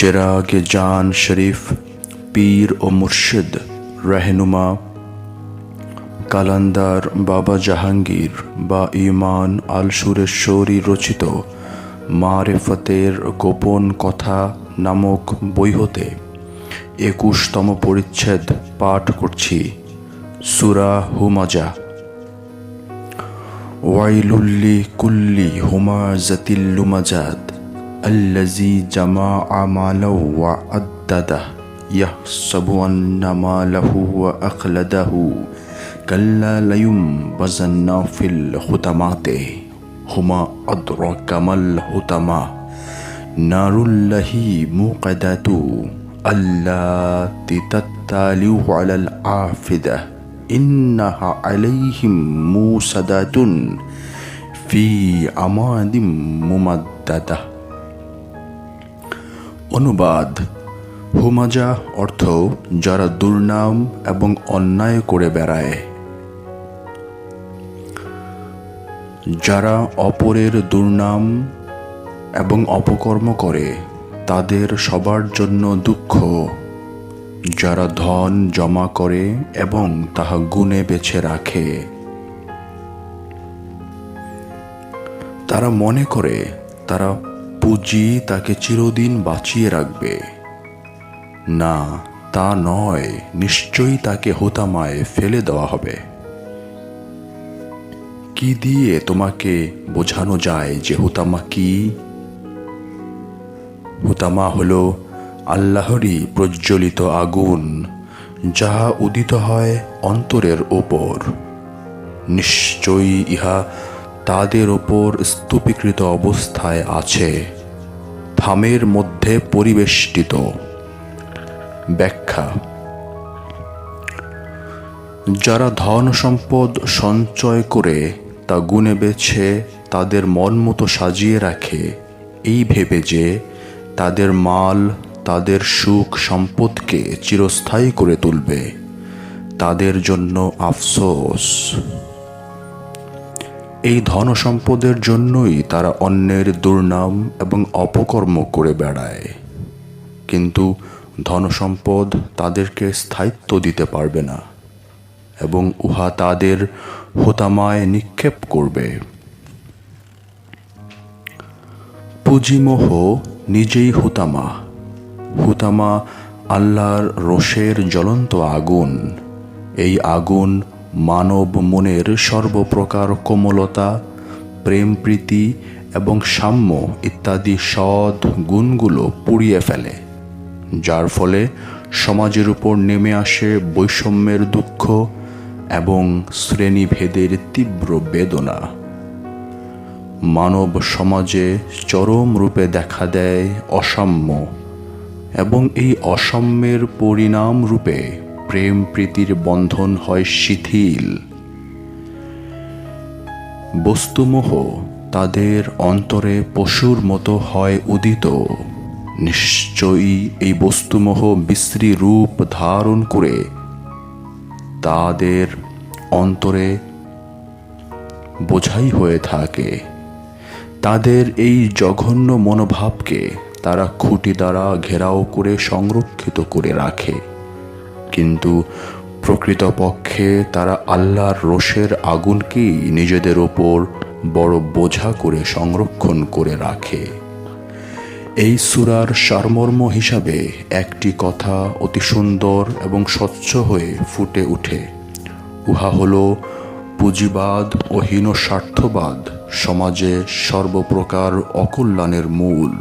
চেরাগে জান শরীফ পীর ও মুর্শিদ रहनुमा কালান্দার বাবা জাহাঙ্গীর বা ইমান আল সুরেশ্বরী রচিত মারেফতের গোপন কথা নামক বই হতে ২১তম পরিচ্ছেদ পাঠ করছি। সূরা হুমাজা। ওয়াইলুল্লি কুল্লি হুমাজাতিল লুমাজাত আল্লাযী জামাআ মালাও ওয়া আদ্দাদাহ ইয়াহসাবু আন্না মালাহু ওয়া আখলাদাহু কাল্লা লায়ুমবাযান্না ফিল হুতামাতে হুমা আদরাকা মাল হুতামা নারুল্লাহি মুকাদাতু আল্লাতী তাত্তালিউ আলাল আফিদা ইন্নাহা আলাইহিম মুসাদাতুন ফি আমাদিম মুমাদ্দাদা। অনুবাদ: হুমাজা অর্থ যারা দুর্নাম এবং অন্যায় করে বেড়ায়। যারা অপরের দুর্নাম এবং অপকর্ম করে তাদের সবার জন্য দুঃখ। যারা ধন জমা করে এবং তাহা গুণে বেছে রাখে। তারা মনে করে তারা পুঁজি তাকে চিরদিন বাঁচিয়ে রাখবে। না, তা নয়, নিশ্চয়ই তাকে হুতামায় ফেলে দেওয়া হবে। কি দিয়ে তোমাকে বোঝানো যায় যে হুতামা কি? হুতামা হল আল্লাহরই প্রজ্বলিত আগুন, যাহা উদিত হয় অন্তরের ওপর। নিশ্চয়ই ইহা তাদের ওপর স্তূপীকৃত অবস্থায় আছে, থামের মধ্যে পরিবেষ্টিত। ব্যাখ্যা: যারা ধন সম্পদ সঞ্চয় করে তা গুণে বেছে তাদের মন মতো সাজিয়ে রাখে, এই ভেবে যে তাদের মাল তাদের সুখ সম্পদকে চিরস্থায়ী করে তুলবে, তাদের জন্য আফসোস। এই ধন সম্পদের জন্যই তারা অন্যের দুর্নাম এবং অপকর্ম করে বেড়ায়। কিন্তু ধনসম্পদ তাদেরকে স্থায়িত্ব দিতে পারবে না এবং উহা তাদের হুতামায় নিক্ষেপ করবে। পুঁজিমোহ নিজেই হুতামা। হুতামা আল্লাহর রোষের জ্বলন্ত আগুন। এই আগুন মানব মনের সর্বপ্রকার কোমলতা, প্রেম, প্রীতি এবং সাম্য ইত্যাদি সৎ গুণগুলো পুড়িয়ে ফেলে, যার ফলে সমাজের উপর নেমে আসে বৈষম্যের দুঃখ এবং শ্রেণীভেদের তীব্র বেদনা। মানব সমাজে চরম রূপে দেখা দেয় অসাম্য এবং এই অসাম্যের পরিণাম রূপে প্রেম প্রীতির বন্ধন হয় শিথিল। বস্তুমোহ তাদের অন্তরে পশুর মতো হয় উদিত। নিশ্চয়ই এই বস্তুমোহ বিশ্রী রূপ ধারণ করে তাদের অন্তরে বোঝাই হয়ে থাকে। তাদের এই জঘন্য মনোভাবকে তারা খুঁটি দ্বারা ঘেরাও করে সংরক্ষিত করে রাখে, কিন্তু প্রকৃতপক্ষে তারা আল্লাহর রোষের আগুনকেই নিজেদের ওপর বড় বোঝা করে সংরক্ষণ করে রাখে। এই সূরার সারমর্ম হিসাবে একটি কথা অতি সুন্দর এবং স্বচ্ছ হয়ে ফুটে ওঠে। উহা হল, পুঁজিবাদ ও হীন স্বার্থবাদ সমাজে সর্বপ্রকার অকল্যাণের মূল।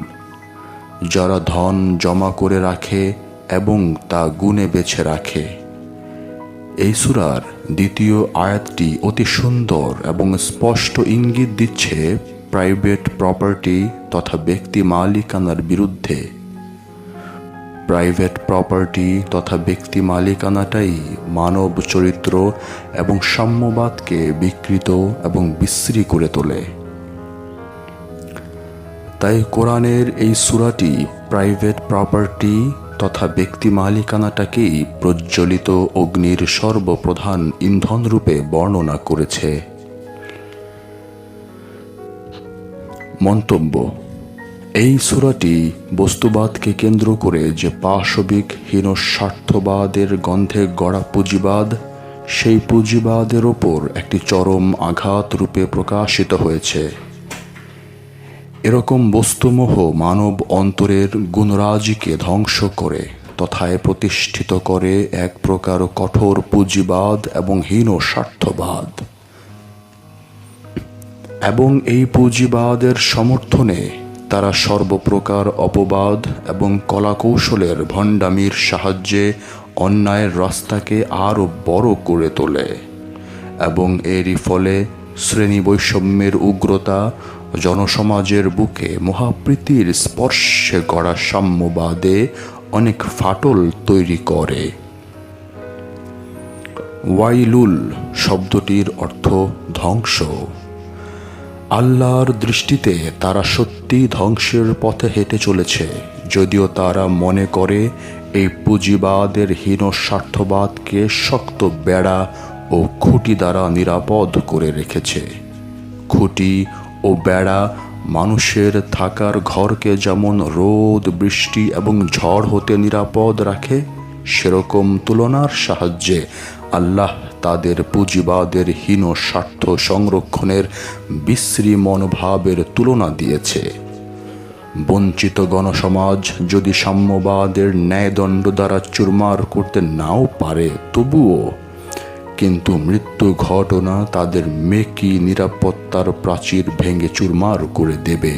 যারা ধন জমা করে রাখে এবং তা গুণে বেছে রাখে। এই সূরার দ্বিতীয় আয়াতটি অতি সুন্দর এবং স্পষ্ট ইঙ্গিত দিচ্ছে প্রাইভেট প্রপার্টি তথা ব্যক্তি মালিকানার বিরুদ্ধে। প্রাইভেট প্রপার্টি তথা ব্যক্তি মালিকানাটাই মানব চরিত্র এবং সাম্যবাদকে বিকৃত এবং বিশ্রী করে তোলে। তাই কোরআনের এই সূরাটি প্রাইভেট প্রপার্টি তথা ব্যক্তি মালিকানাটাকেই প্রজ্বলিত অগ্নির সর্বপ্রধান ইন্ধন রূপে বর্ণনা করেছে। মন্তব্য: এই সূরাটি বস্তুবাদকে কেন্দ্র করে যে পাশবিক হীন স্বার্থবাদের গন্ধে গড়া পুঁজিবাদ, সেই পুঁজিবাদের ওপর একটি চরম আঘাত রূপে প্রকাশিত হয়েছে। এরকম বস্তুমোহ মানব অন্তরের গুণরাজিকে ধ্বংস করে তথায় প্রতিষ্ঠিত করে এক প্রকার কঠোর পুঁজিবাদ এবং হীন স্বার্থবাদ। এবং এই পুঁজিবাদের সমর্থনে তারা সর্বপ্রকার অপবাদ এবং কলাকৌশলের ভণ্ডামির সাহায্যে অন্যায়ের রাস্তাকে আরও বড় করে তোলে এবং এরই ফলে শ্রেণী বৈষম্যের উগ্রতা, জনসমাজের বুকে মহাপ্রীতির স্পর্শে গড়া সাম্যবাদে অনেক ফাটল তৈরি করে। ওয়াইলুল শব্দটির অর্থ ধ্বংস। আল্লাহর দৃষ্টিতে তারা সত্যি ধ্বংসের পথে হেঁটে চলেছে, যদিও তারা মনে করে এই পুঁজিবাদের হীন স্বার্থবাদকে শক্ত বেড়া ও খুঁটি দ্বারা নিরাপদ করে রেখেছে। খুঁটি ও বেড়া মানুষের থাকার ঘরকে যেমন রোদ, বৃষ্টি এবং ঝড় হতে নিরাপদ রাখে, সেরকম তুলনার সাহায্যে আল্লাহ তাদের পুঁজিবাদের হীন স্বার্থ সংরক্ষণের বিশ্রী মনোভাবের তুলনা দিয়েছে। বঞ্চিত গণসমাজ যদি সাম্যবাদের ন্যায়দণ্ড দ্বারা চুরমার করতে নাও পারে, তবুও কিন্তু মৃত্যু ঘটনা তাদের মেকি নিরাপত্তার প্রাচীর ভেঙে চুরমার করে দেবে।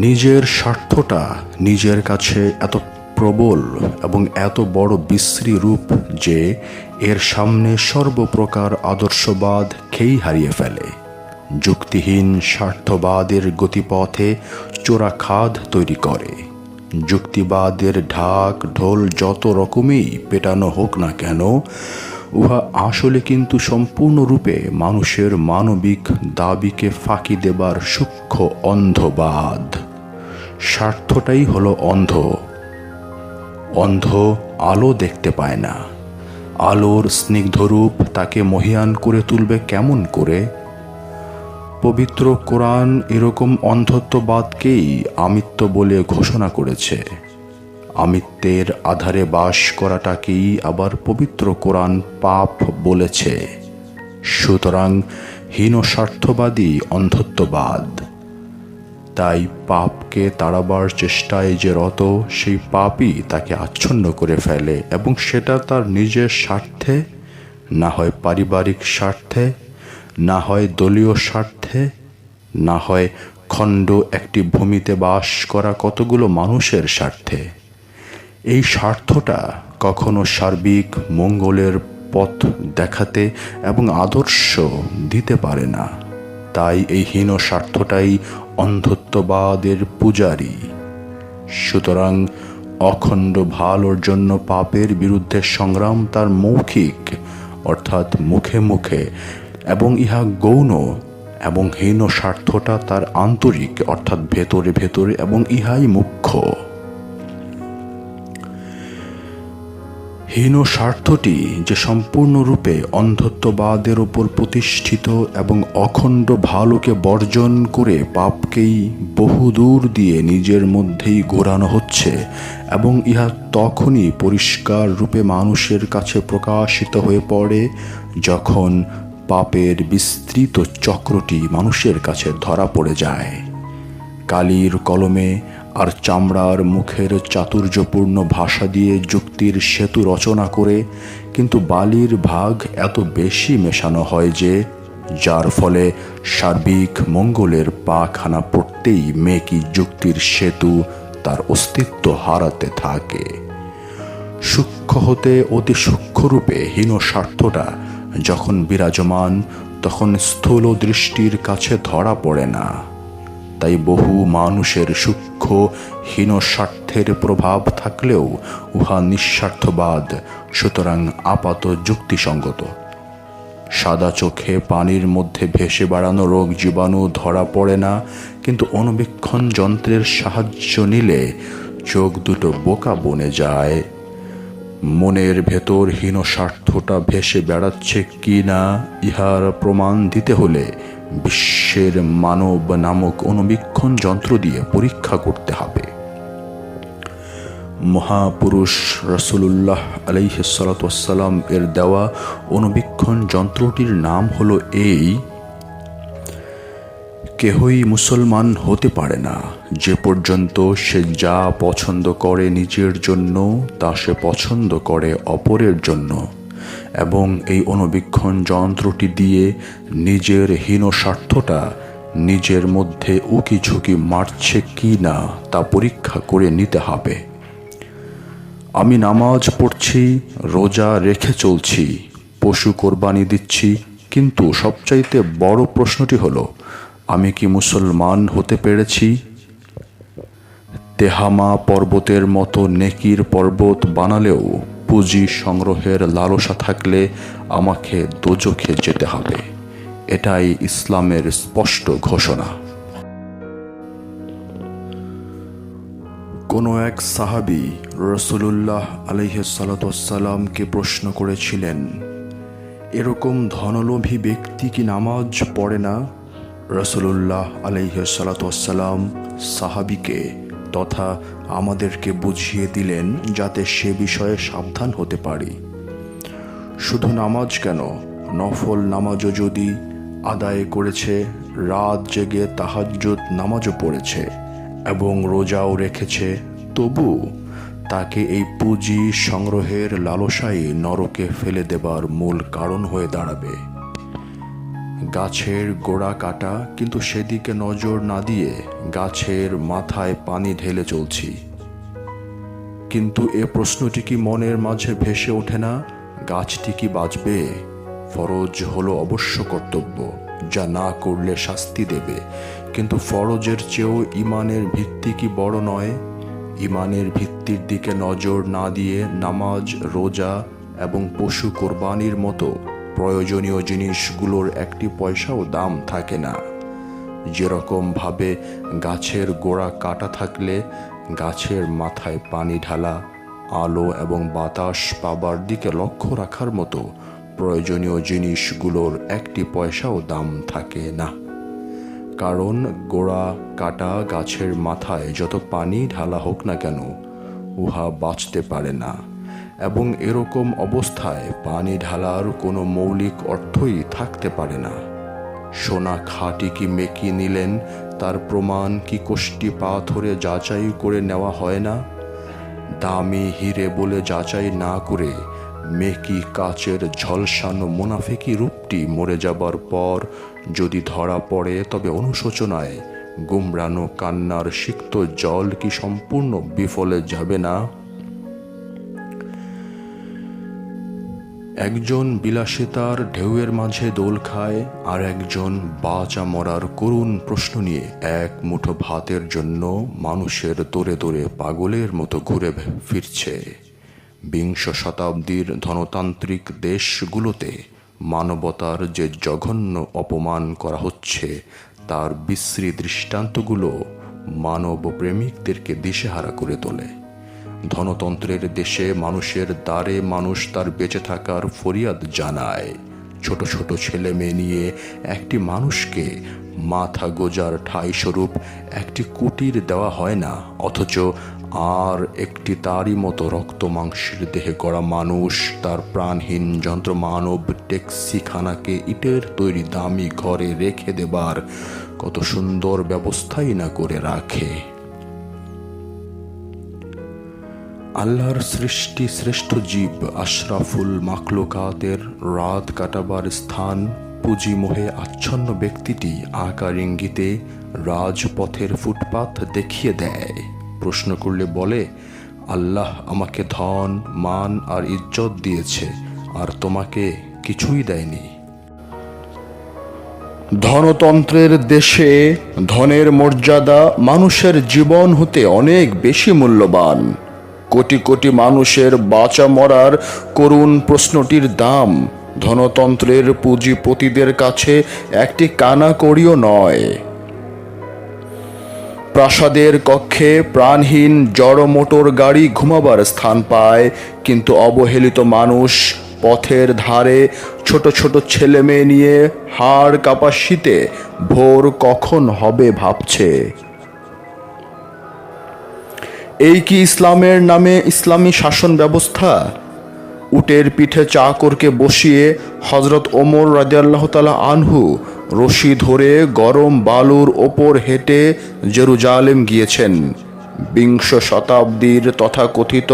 নিজের স্বার্থটা নিজের কাছে এত প্রবল এবং এত বড় বিশ্রী রূপ যে এর সামনে সর্বপ্রকার আদর্শবাদ খেই হারিয়ে ফেলে। যুক্তিহীন স্বার্থবাদের গতিপথে চোরা খাদ তৈরি করে। যুক্তিবাদের ঢাক ঢোল যত রকমই পেটানো হোক না কেন, উহা আসলে কিন্তু সম্পূর্ণরূপে মানুষের মানবিক দাবিকে ফাঁকি দেবার সূক্ষ্ম অন্ধবাদ। স্বার্থটাই হলো অন্ধ। অন্ধ আলো দেখতে পায় না। আলোর স্নিগ্ধরূপ তাকে মহীয়ান করে তুলবে কেমন করে? পবিত্র কোরআন এরকম অন্ধত্ববাদকেই আমিত্ব বলে ঘোষণা করেছে। আমিত্বের আধারে বাস করাটাকেই আবার পবিত্র কোরআন পাপ বলেছে। সুতরাং হীন স্বার্থবাদী অন্ধত্ববাদ। তাই পাপকে তাড়াবার চেষ্টায় যে রত, সেই পাপই তাকে আচ্ছন্ন করে ফেলে এবং সেটা তার নিজের স্বার্থে, না হয় পারিবারিক স্বার্থে, না হয় দলীয় স্বার্থে, না হয় খণ্ড একটি ভূমিতে বাস করা কতগুলো মানুষের স্বার্থে। এই স্বার্থটা কখনো সার্বিক মঙ্গলের পথ দেখাতে এবং আদর্শ দিতে পারে না। তাই এই হীন স্বার্থটাই অন্ধত্ববাদের পূজারী। সুতরাং অখণ্ড ভালোর জন্য পাপের বিরুদ্ধে সংগ্রাম তার মৌখিক অর্থাৎ মুখে মুখে এবং ইহা গৌণ, এবং হীন স্বার্থটা তার আন্তরিক অর্থাৎ ভেতরে ভেতরে, এবং ইহাই মুখ্য। হীন স্বার্থটি যে সম্পূর্ণরূপে অন্ধত্ববাদের ওপর প্রতিষ্ঠিত এবং অখণ্ড ভালোকে বর্জন করে পাপকেই বহুদূর দিয়ে নিজের মধ্যেই ঘোরানো হচ্ছে, এবং ইহা তখনই পরিষ্কার রূপে মানুষের কাছে প্রকাশিত হয়ে পড়ে যখন পাপের বিস্তৃত চক্রটি মানুষের কাছে ধরা পড়ে যায়। কালির কলমে আর চামড়ার মুখের চাতুর্যপূর্ণ ভাষা দিয়ে যুক্তির সেতু রচনা করে কিন্তু বালির ভাগ এত বেশি মেশানো হয় যে, যার ফলে সার্বিক মঙ্গলের পাখানা পড়তেই মেকি যুক্তির সেতু তার অস্তিত্ব হারাতে থাকে। সূক্ষ্ম হতে অতি সূক্ষ্মরূপে হীন স্বার্থটা যখন বিরাজমান, তখন স্থূল দৃষ্টির কাছে ধরা পড়ে না। তাই বহু মানুষের সূক্ষ্ম হীন স্বার্থের প্রভাব থাকলেও উহা নিঃস্বার্থবাদ, সুতরাং আপাত যুক্তিসঙ্গত। সাদা চোখে পানির মধ্যে ভেসে বেড়ানো রোগ জীবাণু ধরা পড়ে না, কিন্তু অণুবীক্ষণ যন্ত্রের সাহায্য নিলে চোখ দুটো বোকা বনে যায়। মনের ভেতর হীন স্বার্থটা ভেসে বেড়াচ্ছে কি না, ইহার প্রমাণ দিতে হলে বিশ্বের মানব নামক অনুবীক্ষণ যন্ত্র দিয়ে পরীক্ষা করতে হবে। মহাপুরুষ রাসূলুল্লাহ আলাইহিস সালাতু ওয়াস সালাম এর দেওয়া অনুবীক্ষণ যন্ত্রটির নাম হলো এই: কেহই মুসলমান হতে পারে না যে পর্যন্ত সে যা পছন্দ করে নিজের জন্য তা সে পছন্দ করে অপরের জন্য, এবং এই অনুবীক্ষণ যন্ত্রটি দিয়ে নিজের হীন স্বার্থটা নিজের মধ্যে উকি ঝুঁকি মারছে কি না তা পরীক্ষা করে নিতে হবে। আমি নামাজ পড়ছি, রোজা রেখে চলছি, পশু কোরবানি দিচ্ছি, কিন্তু সবচাইতে বড় প্রশ্নটি হলো, আমি কি মুসলমান হতে পেরেছি? তেহামা পর্বতের মতো নেকির পর্বত বানালেও পুঁজি সংগ্রহের লালসা থাকলে আমাকে দোজখে যেতে হবে। এটাই ইসলামের স্পষ্ট ঘোষণা। কোনো এক সাহাবী রাসূলুল্লাহ আলাইহিস সালাতু ওয়াস সালামকে প্রশ্ন করেছিলেন, এরকম ধনলোভী ব্যক্তি কি নামাজ পড়ে না? রাসূলুল্লাহ আলাইহিস সালাতু ওয়াস সালাম সাহাবীকে তথা আমাদেরকে বুঝিয়ে দিলেন যাতে সে বিষয়ে সাবধান হতে পারি। শুধু নামাজ কেন, নফল নামাজও যদি আদায় করেছে, রাত জেগে তাহাজ্জুদ নামাজও পড়েছে এবং রোজাও রেখেছে, তবু তাকে এই পুঁজি সংগ্রহের লালসাই নরকে ফেলে দেবার মূল কারণ হয়ে দাঁড়াবে। গাছের গোড়া কাটা, কিন্তু সেদিকে নজর না দিয়ে গাছের মাথায় পানি ঢেলে চলছি। কিন্তু এ প্রশ্নটি কি মনের মাঝে ভেসে ওঠে না? গাছটি কি বাঁচবে? ফরজ হলো অবশ্য কর্তব্য, যা না করলে শাস্তি দেবে, কিন্তু ফরজের চেয়েও ইমানের ভিত্তি কি বড় নয়? ইমানের ভিত্তির দিকে নজর না দিয়ে নামাজ, রোজা এবং পশু কোরবানির মতো প্রয়োজনীয় জিনিসগুলোর একটি পয়সাও দাম থাকে না। যেরকম ভাবে গাছের গোড়া কাটা থাকলে গাছের মাথায় পানি ঢালা, আলো এবং বাতাস পাবার দিকে লক্ষ্য রাখার মতো প্রয়োজনীয় জিনিসগুলোর একটি পয়সাও দাম থাকে না। কারণ গোড়া কাটা গাছের মাথায় যত পানি ঢালা হোক না কেন, উহা বাঁচতে পারে না, এবং এরকম অবস্থায় পানি ঢালার কোনো মৌলিক অর্থই থাকতে পারে না। সোনা খাঁটি কি মেকি নিলেন, তার প্রমাণ কি কোষ্টি পাথরে যাচাই করে নেওয়া হয় না? দামি হিরে বলে যাচাই না করে মেকি কাচের ঝলসানো মুনাফিকি রূপটি মরে যাবার পর যদি ধরা পড়ে, তবে অনুশোচনায় গুমরানো কান্নার সিক্ত জল কি সম্পূর্ণ বিফলে যাবে না? একজন বিলাসিতার ঢেউয়ের মাঝে দোল খায়, আর একজন বাঁচা মরার করুণ প্রশ্ন নিয়ে এক মুঠো ভাতের জন্য মানুষের দোরে দোরে পাগলের মতো ঘুরে ফিরছে। বিংশ শতাব্দীর ধনতান্ত্রিক দেশগুলোতে মানবতার যে জঘন্য অপমান করা হচ্ছে, তার বিশ্রী দৃষ্টান্তগুলো মানব প্রেমিকদেরকে দিশেহারা করে তোলে। ধনতন্ত্রের দেশে মানুষের দ্বারে মানুষ তার বেঁচে থাকার ফরিয়াদ জানায়। ছোট ছোট ছেলে মেয়ে নিয়ে একটি মানুষকে মাথা গোজার ঠাঁই স্বরূপ একটি কুটির দেওয়া হয় না, অথচ আর একটি তারই মতো রক্ত মাংসের দেহে গড়া মানুষ তার প্রাণহীন যন্ত্র মানব ট্যাক্সিখানাকে ইটের তৈরি দামি ঘরে রেখে দেবার কত সুন্দর ব্যবস্থাই না করে রাখে। আল্লাহর সৃষ্টি শ্রেষ্ঠ জীব আশরাফুল মাখলুকাতের রাত কাটাবার স্থান পুঁজি মোহে আচ্ছন্ন ব্যক্তিটি আকার ইঙ্গিতে রাজপথের ফুটপাত দেখিয়ে দেয়। প্রশ্ন করলে বলে, আল্লাহ আমাকে ধন, মান আর ইজ্জত দিয়েছে, আর তোমাকে কিছুই দেয়নি। ধনতন্ত্রের দেশে ধনের মর্যাদা মানুষের জীবন হতে অনেক বেশি মূল্যবান। কোটি কোটি মানুষের বাঁচা মরার করুণ প্রশ্নটির দাম ধনতন্ত্রের পুঁজিপতিদের কাছে একটি কানাকড়িও নয়। প্রাসাদের কক্ষে প্রাণহীন জড় মোটর গাড়ি ঘুমাবার স্থান পায়, কিন্তু অবহেলিত মানুষ পথের ধারে ছোট ছোট ছেলে মেয়ে নিয়ে হাড় কাঁপা শীতে ভোর কখন হবে ভাবছে। এই কি ইসলামের নামে ইসলামী শাসন ব্যবস্থা? উটের পিঠে চাকরকে বসিয়ে হজরত ওমর রাদিয়াল্লাহু তাআলা আনহু রশি ধরে গরম বালুর ওপর হেঁটে জেরুজালেম গিয়েছেন। বিংশ শতাব্দীর তথাকথিত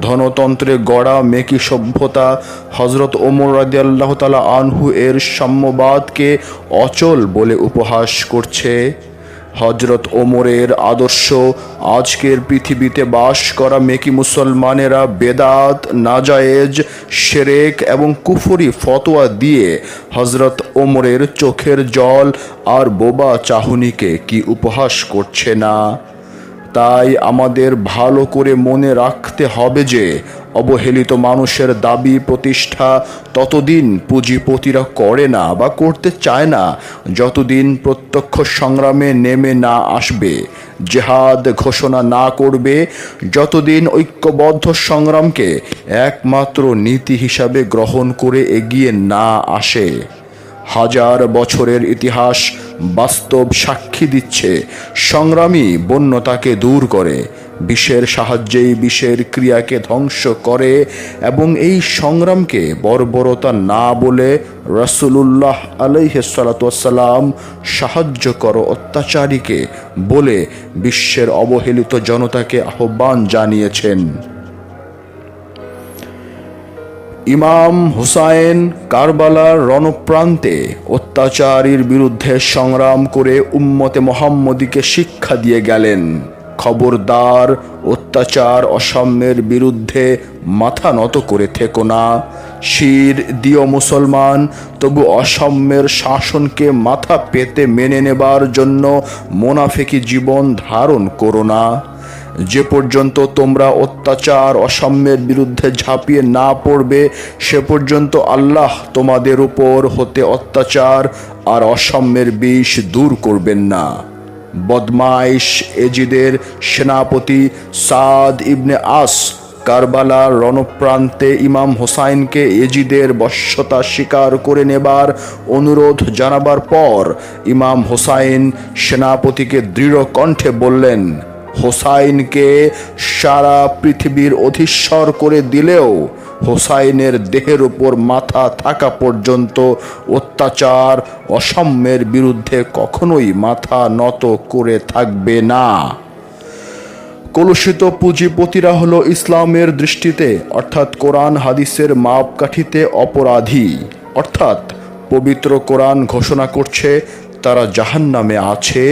ধনতন্ত্রে গড়া মেকি সভ্যতা হজরত ওমর রাদিয়াল্লাহু তাআলা আনহু এর সাম্যবাদকে অচল বলে উপহাস করছে। হজরত ওমরের আদর্শ আজকের পৃথিবীতে বাস করা মেকি মুসলমানেরা বেদাত, নাজায়েজ, শিরক এবং কুফরি ফতোয়া দিয়ে হজরত ওমরের চোখের জল আর বোবা চাহনিকে কি উপহাস করছে না? তাই আমাদের ভালো করে মনে রাখতে হবে যে অবহেলিত মানুষের দাবি প্রতিষ্ঠা ততদিন পুঁজিপতিরা করে না বা করতে চায় না যতদিন প্রত্যক্ষ সংগ্রামে নেমে না আসবে, জেহাদ ঘোষণা না করবে, যতদিন ঐক্যবদ্ধ সংগ্রামকে একমাত্র নীতি হিসাবে গ্রহণ করে এগিয়ে না আসে। হাজার বছরের ইতিহাস বাস্তব সাক্ষী দিচ্ছে সংগ্রামী বন্যতাকে দূর করে, বিষের সাহায্যেই বিষের ক্রিয়াকে ধ্বংস করে এবং এই সংগ্রামকে বর্বরতা না বলে রাসূলুল্লাহ আলাইহিস সালাতু ওয়াস সালাম সাহায্য করো অত্যাচারীকে বলে বিশ্বের অবহেলিত জনতাকে আহ্বান জানিয়েছেন। ইমাম হুসাইন কারবালার রণপ্রান্তে অত্যাচারীর বিরুদ্ধে সংগ্রাম করে উম্মতে মুহাম্মদীকে শিক্ষা দিয়ে গেলেন, খবরদার অত্যাচার অসাম্যের বিরুদ্ধে মাথা নত করে থেকো না। শির দিও মুসলমান, তবু অসাম্যের শাসনকে মাথা পেতে মেনে নেবার জন্য মোনাফেকি জীবন ধারণ করো না। যে পর্যন্ত তোমরা অত্যাচার অসাম্যের বিরুদ্ধে ঝাঁপিয়ে না পড়বে সে পর্যন্ত আল্লাহ তোমাদের উপর হতে অত্যাচার আর অসাম্যের বিষ দূর করবেন না। বদমাইশ এজিদের সেনাপতি সাদ ইবনে আস কারবালার রণপ্রান্তে ইমাম হোসাইনকে এজিদের বশ্যতা স্বীকার করে নেবার অনুরোধ জানাবার পর ইমাম হোসাইন সেনাপতিকে দৃঢ় কণ্ঠে বললেন, হোসাইনকে সারা পৃথিবীর অধীশ্বর করে দিলেও হোসাইনের দেহের উপর মাথা থাকা পর্যন্ত অত্যাচার অসাম্যের বিরুদ্ধে কখনোই মাথা নত করে থাকবে না। কলুষিত পুঁজিপতিরা হলো ইসলামের দৃষ্টিতে অর্থাৎ কোরআন হাদিসের মাপকাঠিতে অপরাধী, অর্থাৎ পবিত্র কোরআন ঘোষণা করছে তারা জাহান্নামে আছে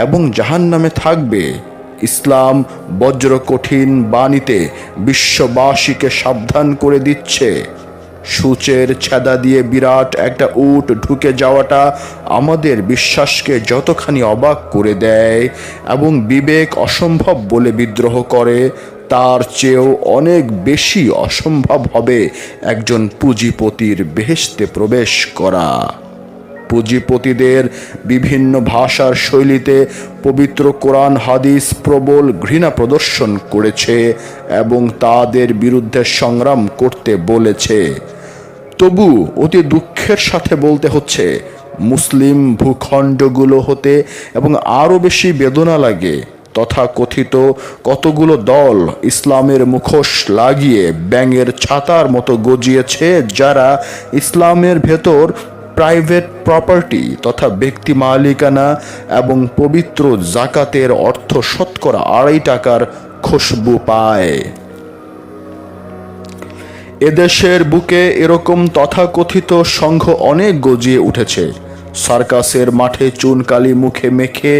এবং জাহান্নামে থাকবে। ইসলাম বজ্র কঠিন বাণীতে বিশ্ববাসীকে সাবধান করে দিচ্ছে। সূচের ছেদা দিয়ে বিরাট একটা উট ঢুকে যাওয়াটা আমাদের বিশ্বাসকে যতখানি অবাক করে দেয় এবং বিবেক অসম্ভব বলে বিদ্রোহ করে, তার চেয়েও অনেক বেশি অসম্ভব হবে একজন পুঁজিপতির বেহেশতে প্রবেশ করা। পুঁজিপতিদের বিভিন্ন ভাষার শৈলীতে পবিত্র কোরআন হাদিস প্রবল ঘৃণা প্রদর্শন করেছে এবং তাদের বিরুদ্ধে সংগ্রাম করতে বলেছে। তবু অতি দুঃখের সাথে বলতে হচ্ছে, মুসলিম ভূখণ্ডগুলো হতে এবং আরও বেশি বেদনা লাগে তথাকথিত কতগুলো দল ইসলামের মুখোশ লাগিয়ে ব্যাঙের ছাতার মতো গজিয়েছে, যারা ইসলামের ভেতর প্রাইভেট প্রপার্টি তথা ব্যক্তি মালিকানা এবং পবিত্র জাকাতের অর্থ শতকরা 2.5 টাকার খুশবু পায়। এদেশের বুকে এরকম তথাকথিত সংঘ অনেক গজিয়ে উঠেছে। সার্কাসের মাঠে চুনকালি মুখে মেখে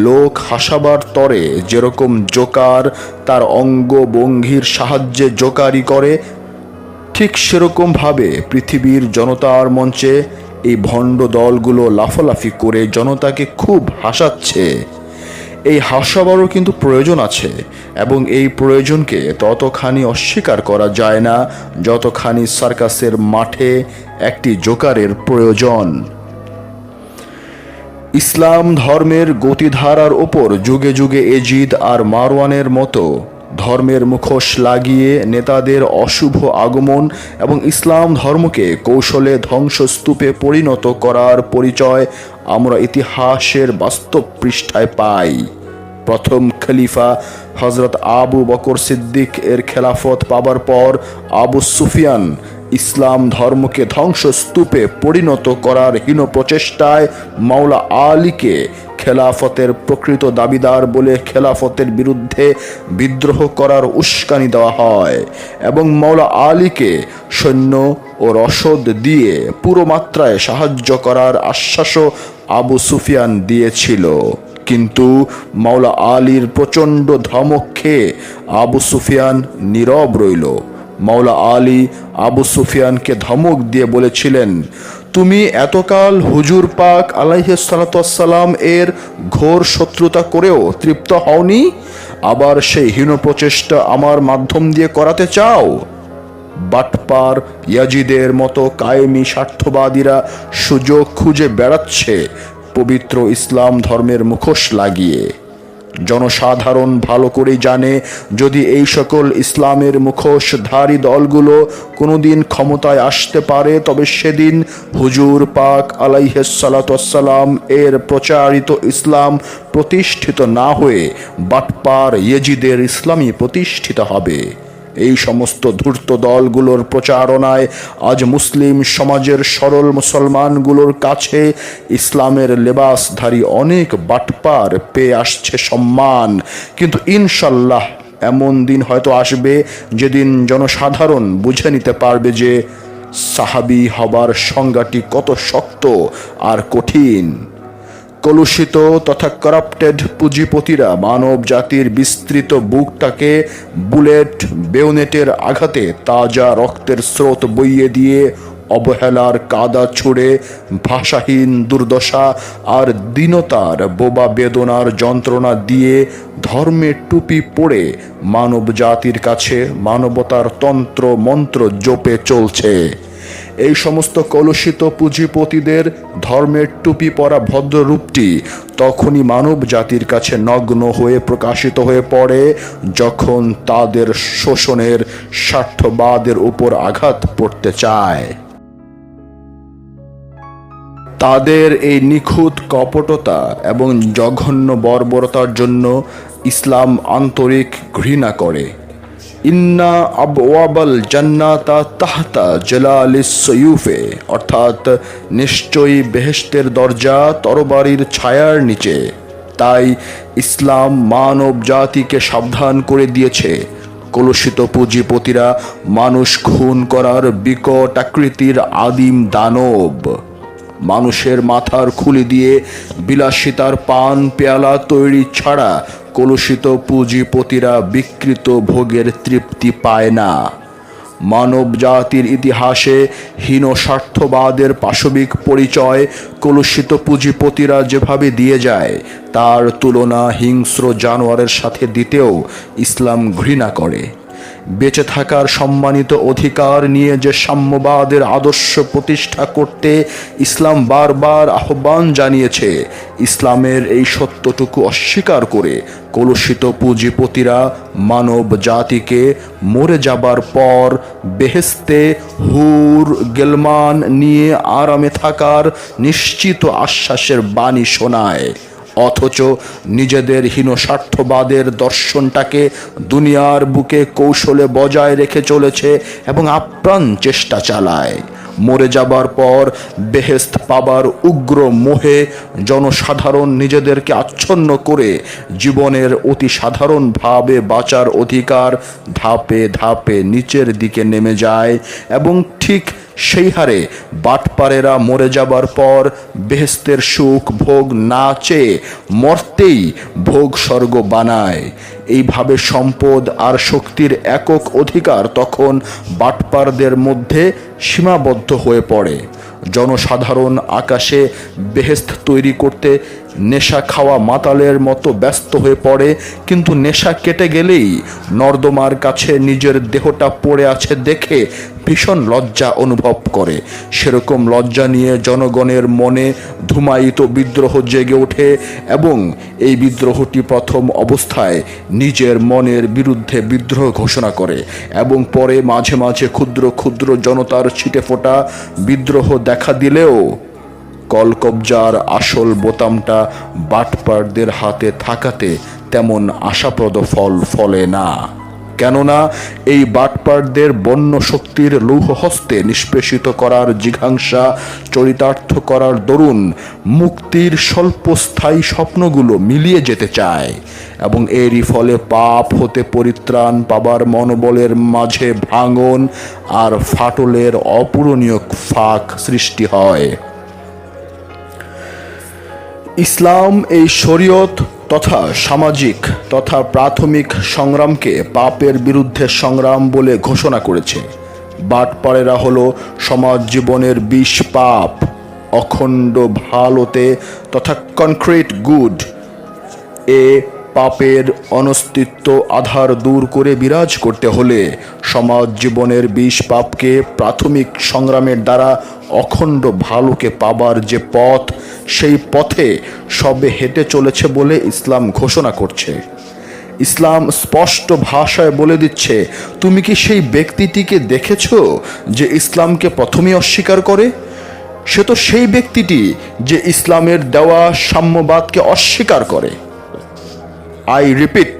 লোক হাসাবার তরে যেরকম জোকার তার অঙ্গভঙ্গির সাহায্যে জোকারি করে, ঠিক সেরকম ভাবে পৃথিবীর জনতার মঞ্চে এই ভণ্ড দলগুলো লাফালাফি করে জনতাকে খুব হাসাচ্ছে। এই হাসাবারও কিন্তু প্রয়োজন আছে এবং এই প্রয়োজনকে ততখানি অস্বীকার করা যায় না যতখানি সার্কাসের মাঠে একটি জোকারের প্রয়োজন। ইসলাম ধর্মের গতিধারার ওপর যুগে যুগে এজিদ আর মারওয়ানের মতো ধর্মের মুখোশ লাগিয়ে নেতাদের অশুভ আগমন এবং ইসলাম ধর্মকে কৌশলে ধ্বংসস্তূপে পরিণত করার পরিচয় আমরা ইতিহাসের বাস্তব পৃষ্ঠায় পাই। প্রথম খলিফা হযরত আবু বকর সিদ্দিক এর খেলাফত পাবার পর আবু সুফিয়ান ইসলাম ধর্মকে ধ্বংসস্তূপে পরিণত করার হীন প্রচেষ্টায় মাওলা আলীকে খেলাফতের প্রকৃত দাবিদার বলে খেলাফতের বিরুদ্ধে বিদ্রোহ করার উস্কানি দেওয়া হয় এবং মাওলা আলীকে সৈন্য ও রসদ দিয়ে পুরো মাত্রায় সাহায্য করার আশ্বাসও আবু সুফিয়ান দিয়েছিল। কিন্তু মাওলা আলীর প্রচণ্ড ধমক খেয়ে আবু সুফিয়ান নীরব রইল। মাওলা আলী আবু সুফিয়ানকে ধমক দিয়ে বলেছিলেন, তুমি এতকাল হুজুর পাক আলাইহিস সালাতু ওয়াস সালাম এর ঘোর শত্রুতা করেও তৃপ্ত হওনি, আবার সেই হীন প্রচেষ্টা আমার মাধ্যম দিয়ে করাতে চাও? বাটপার ইয়াজিদের মতো কায়েমি স্বার্থবাদীরা সুযোগ খুঁজে বেড়াচ্ছে পবিত্র ইসলাম ধর্মের মুখোশ লাগিয়ে। জনসাধারণ ভালো করেই জানে, যদি এই সকল ইসলামের মুখোশধারী দলগুলো কোনোদিন ক্ষমতায় আসতে পারে, তবে সেদিন হুজুর পাক আলাইহিস সালাতু ওয়াস সালাম এর প্রচারিত ইসলাম প্রতিষ্ঠিত না হয়ে বাটপার ইয়েজিদের ইসলামই প্রতিষ্ঠিত হবে। এই সমস্ত ধূর্ত দলগুলোর প্রচারণায় আজ মুসলিম সমাজের সরল মুসলমানগুলোর কাছে ইসলামের লেবাসধারী অনেক বাটপার পেয়ে আসছে সম্মান। কিন্তু ইনশাল্লাহ এমন দিন হয়তো আসবে যেদিন জনসাধারণ বুঝে নিতে পারবে যে সাহাবী হবার সংজ্ঞাটি কত শক্ত আর কঠিন। কলুষিত তথা করাপ্টেড পুঁজিপতিরা মানব জাতির বিস্তৃত বুকটাকে বুলেট বেয়োনেটের আঘাতে তাজা রক্তের স্রোত বইয়ে দিয়ে অবহেলার কাদা ছুঁড়ে ভাষাহীন দুর্দশা আর দীনতার বোবা বেদনার যন্ত্রণা দিয়ে ধর্মের টুপি পরে মানব জাতির কাছে মানবতার তন্ত্র মন্ত্র জপে চলছে। এই সমস্ত কলুষিত পুঁজিপতিদের ধর্মের টুপি পরা ভদ্ররূপটি তখনই মানব জাতির কাছে নগ্ন হয়ে প্রকাশিত হয়ে পড়ে, যখন তাদের শোষণের স্বার্থবাদের উপর আঘাত পড়তে চায়। তাদের এই নিখুঁত কপটতা এবং জঘন্য বর্বরতার জন্য ইসলাম আন্তরিক ঘৃণা করে। ইন্না আবওয়াবাল জান্নাতা তাহতা জালালিস সয়ুফে, অর্থাৎ নিশ্চয়ই বেহেশতের দরজা তরবারির ছায়ার নিচে। তাই ইসলাম মানব জাতিকে সাবধান করে দিয়েছে, কলুষিত পুঁজিপতিরা মানুষ খুন করার বিকট আকৃতির আদিম দানব। মানুষের মাথার খুলি দিয়ে বিলাসিতার পান পেয়ালা তৈরি ছাড়া কলুষিত পুঁজিপতিরা বিকৃত ভোগের তৃপ্তি পায় না। মানব জাতির ইতিহাসে হীন স্বার্থবাদের পাশবিক পরিচয় কলুষিত পুঁজিপতিরা যেভাবে দিয়ে যায়, তার তুলনা হিংস্র জানোয়ারের সাথে দিতেও ইসলাম ঘৃণা করে। বেঁচে থাকার সম্মানিত অধিকার নিয়ে যে সাম্যবাদের আদর্শ প্রতিষ্ঠা করতে ইসলাম বারবার আহ্বান জানিয়েছে, ইসলামের এই সত্যটুকু অস্বীকার করে কলুষিত পুঁজিপতিরা মানব জাতিকে মরে যাবার পর বেহেশতে হুর গেলমান নিয়ে আরামে থাকার নিশ্চিত আশ্বাসের বাণী শোনায়, অথচ নিজেদের হীন স্বার্থবাদের দর্শনটাকে দুনিয়ার বুকে কৌশলে বজায় রেখে চলেছে এবং আপ্রাণ চেষ্টা চালায়। মরে যাবার পর বেহেশত পাবার উগ্র মোহে জনসাধারণ নিজেদেরকে আচ্ছন্ন করে জীবনের অতি সাধারণভাবে বাঁচার অধিকার ধাপে ধাপে নিচের দিকে নেমে যায় এবং ঠিক সেই হারে বাটপারেরা মরে যাবার পর বেহেশতের সুখ ভোগ না চেয়ে মরতেই ভোগ স্বর্গ বানায়। এইভাবে সম্পদ আর শক্তির একক অধিকার তখন বাটপারদের মধ্যে সীমাবদ্ধ হয়ে পড়ে। জনসাধারণ আকাশে বেহেশত তৈরি করতে নেশা খাওয়া মাতালের মতো ব্যস্ত হয়ে পড়ে, কিন্তু নেশা কেটে গেলেই নর্দমার কাছে নিজের দেহটা পড়ে আছে দেখে ভীষণ লজ্জা অনুভব করে। সেরকম লজ্জা নিয়ে জনগণের মনে ধূমায়িত বিদ্রোহ জেগে ওঠে এবং এই বিদ্রোহটি প্রথম অবস্থায় নিজের মনের বিরুদ্ধে বিদ্রোহ ঘোষণা করে এবং পরে মাঝে মাঝে ক্ষুদ্র ক্ষুদ্র জনতার ছিটেফোঁটা বিদ্রোহ দেখা দিলেও কলকবজার আসল বোতামটা বাটপারদের হাতে থাকাতে তেমন আশাপ্রদ ফল ফলে না। কেননা এই বাটপারদের বন্য শক্তির লৌহ হস্তে নিষ্পেষিত করার জিঘাংসা চরিতার্থ করার দরুন মুক্তির স্বল্পস্থায়ী স্বপ্নগুলো মিলিয়ে যেতে চায় এবং এরই ফলে পাপ হতে পরিত্রাণ পাবার মনোবলের মাঝে ভাঙন আর ফাটলের অপূরণীয় ফাঁক সৃষ্টি হয়। ইসলাম এই শরীয়ত তথা সামাজিক তথা প্রাথমিক সংগ্রামকে পাপের বিরুদ্ধে সংগ্রাম বলে ঘোষণা করেছে। বাটপাড়েরা হলো সমাজ জীবনের বিষ পাপ। অখণ্ড ভালোতে তথা কনক্রিট গুড এ পাপের অনস্তিত্ব আধার দূর করে বিরাজ করতে হলে সমাজ জীবনের বিষ পাপকে প্রাথমিক সংগ্রামের দ্বারা অখণ্ড ভালোকে পাবার যে পথ, সেই পথে সবে হেঁটে চলেছে বলে ইসলাম ঘোষণা করছে। ইসলাম স্পষ্ট ভাষায় বলে দিচ্ছে, তুমি কি সেই ব্যক্তিটিকে দেখেছো যে ইসলামকে প্রথমেই অস্বীকার করে? সে তো সেই ব্যক্তিটি যে ইসলামের দেওয়া সাম্যবাদকে অস্বীকার করে। আই রিপিট,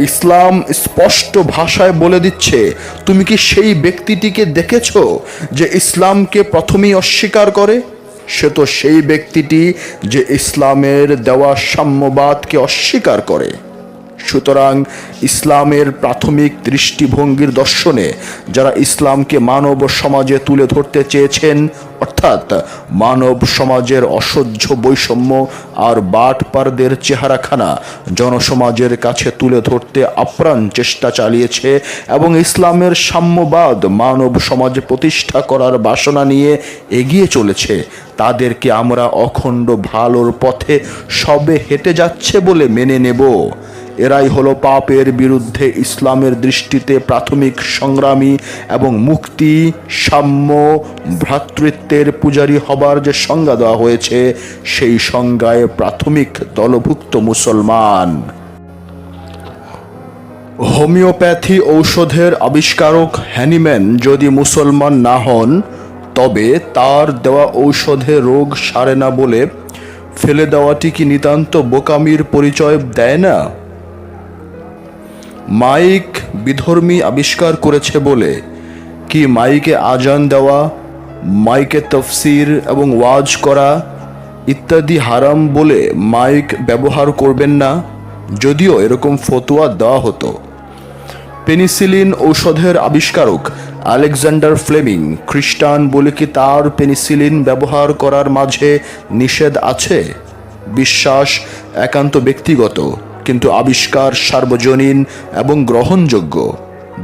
ইসলাম স্পষ্ট ভাষায় বলে দিচ্ছে, তুমি কি সেই ব্যক্তিটিকে দেখেছো যে ইসলামকে প্রথমেই অস্বীকার করে? সে তো সেই ব্যক্তিটি যে ইসলামের দেওয়া সাম্যবাদকে অস্বীকার করে। সুতরাং ইসলামের প্রাথমিক দৃষ্টিভঙ্গির দর্শনে যারা ইসলামকে মানব সমাজে তুলে ধরতে চেয়েছেন, অর্থাৎ মানব সমাজের অসহ্য বৈষম্য আর বাটপারদের চেহারাখানা জনসমাজের কাছে তুলে ধরতে আপ্রাণ চেষ্টা চালিয়েছে এবং ইসলামের সাম্যবাদ মানব সমাজে প্রতিষ্ঠা করার বাসনা নিয়ে এগিয়ে চলেছে, তাদেরকে আমরা অখণ্ড ভালোর পথে সবে হেঁটে যাচ্ছে বলে মেনে নেব। এরাই হলো পাপের বিরুদ্ধে ইসলামের দৃষ্টিতে প্রাথমিক সংগ্রামী এবং মুক্তি, সাম্য, ভ্রাতৃত্বের পূজারী হবার যে সংজ্ঞা দেওয়া হয়েছে, সেই সংজ্ঞায় প্রাথমিক দলভুক্ত মুসলমান। হোমিওপ্যাথি ঔষধের আবিষ্কারক হ্যানিম্যান যদি মুসলমান না হন, তবে তার দেওয়া ঔষধে রোগ সারে না বলে ফেলে দেওয়াটি কি নিতান্ত বোকামির পরিচয় দেয় না? মাইক বিধর্মী আবিষ্কার করেছে বলে কি মাইকে আজান দেওয়া, মাইকে তফসির এবং ওয়াজ করা ইত্যাদি হারাম বলে মাইক ব্যবহার করবেন না? যদিও এরকম ফতোয়া দেওয়া হতো। পেনিসিলিন ঔষধের আবিষ্কারক আলেকজান্ডার ফ্লেমিং খ্রিস্টান বলে কি তার পেনিসিলিন ব্যবহার করার মাঝে নিষেধ আছে? বিশ্বাস একান্ত ব্যক্তিগত, কিন্তু আবিষ্কার সার্বজনীন এবং গ্রহণযোগ্য।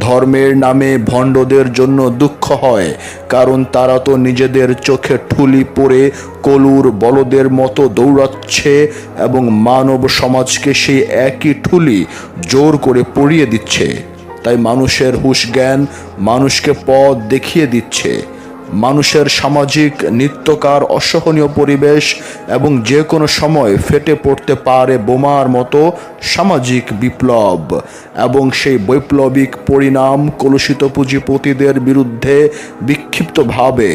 ধর্মের নামে ভণ্ডদের জন্য দুঃখ হয়, কারণ তারা তো নিজেদের চোখে ঠুলি পরে কলুর বলদের মতো দৌড়াচ্ছে এবং মানব সমাজকে সেই একই ঠুলি জোর করে পরিয়ে দিচ্ছে। তাই মানুষের হুঁশ জ্ঞান মানুষকে পথ দেখিয়ে দিচ্ছে। মানুষের সামাজিক নিত্যকার অসহনীয় পরিবেশ এবং যে কোনো সময় ফেটে পড়তে পারে বোমার মতো সামাজিক বিপ্লব, এবং সেই বৈপ্লবিক পরিণাম কলুষিত পুঁজিপতিদের বিরুদ্ধে বিক্ষিপ্তভাবে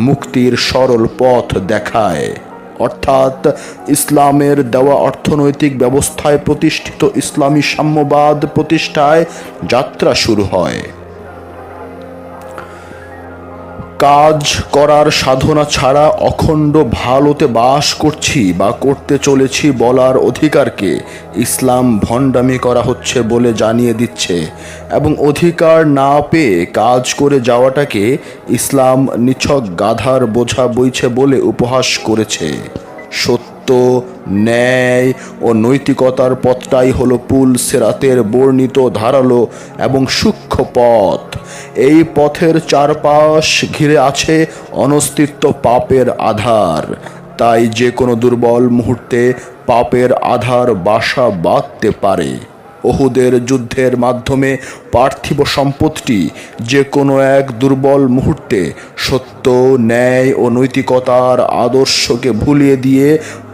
মুক্তির সরল পথ দেখায়। অর্থাৎ ইসলামের দেওয়া অর্থনৈতিক ব্যবস্থায় প্রতিষ্ঠিত ইসলামী সাম্যবাদ প্রতিষ্ঠায় যাত্রা শুরু হয়। কাজ করার সাধনা ছাড়া অখণ্ড ভালোতে বাস করছি বা করতে চলেছি বলার অধিকারকে ইসলাম ভণ্ডামি করা হচ্ছে বলে জানিয়ে দিচ্ছে, এবং অধিকার না পেয়ে কাজ করে যাওয়াটাকে ইসলাম নিছক গাধার বোঝা বইছে বলে উপহাস করেছে। সত্য, ন্যায় ও নৈতিকতার পথটাই হলো পুল সেরাতের বর্ণিত ধারালো এবং সূক্ষ্ম পথ। এই পথের চারপাশ ঘিরে আছে অনস্তিত্ব পাপের আধার। তাই যে কোনো দুর্বল মুহূর্তে পাপের আধার বাসা বাঁধতে পারে। উহুদের যুদ্ধের মাধ্যমে পার্থিব সম্পদটি যে কোনো এক দুর্বল মুহূর্তে সত্য, ন্যায় ও নৈতিকতার আদর্শকে ভুলিয়ে দিয়ে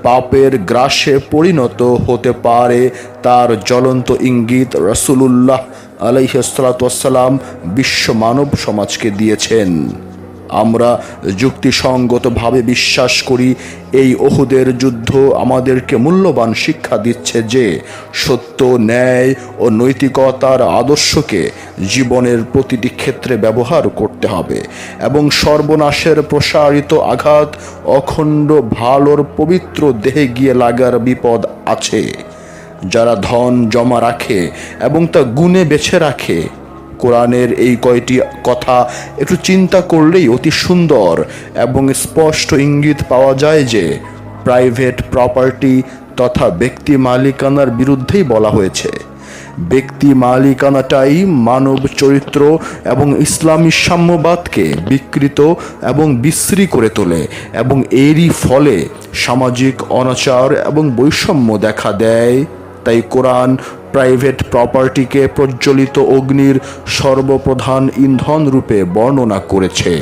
পাপের গ্রাসে পরিণত হতে পারে, তার জ্বলন্ত ইঙ্গিত রাসূলুল্লাহ আলাইহিস সালাতু ওয়াস সালাম বিশ্ব মানব সমাজকে দিয়েছেন। আমরা যুক্তিসঙ্গতভাবে বিশ্বাস করি এই উহুদের যুদ্ধ আমাদেরকে মূল্যবান শিক্ষা দিচ্ছে যে সত্য, ন্যায় ও নৈতিকতার আদর্শকে জীবনের প্রতিটি ক্ষেত্রে ব্যবহার করতে হবে এবং সর্বনাশের প্রসারিত আঘাত অখণ্ড ভালোর পবিত্র দেহে গিয়ে লাগার বিপদ আছে। যারা ধন জমা রাখে এবং তা গুণে বেছে রাখে, কোরআনের এই কয়টি কথা একটু চিন্তা করলেই অতি সুন্দর এবং স্পষ্ট ইঙ্গিত পাওয়া যায় যে প্রাইভেট প্রপার্টি তথা ব্যক্তি মালিকানার বিরুদ্ধেই বলা হয়েছে। ব্যক্তি মালিকানাটাই মানব চরিত্র এবং ইসলামী সাম্যবাদকে বিকৃত এবং বিশ্রী করে তোলে এবং এরই ফলে সামাজিক অনাচার এবং বৈষম্য দেখা দেয়। তাই কোরআন প্রাইভেট প্রপার্টিকে প্রজ্বলিত অগ্নির সর্বপ্রধান ইন্ধন রূপে বর্ণনা করেছে।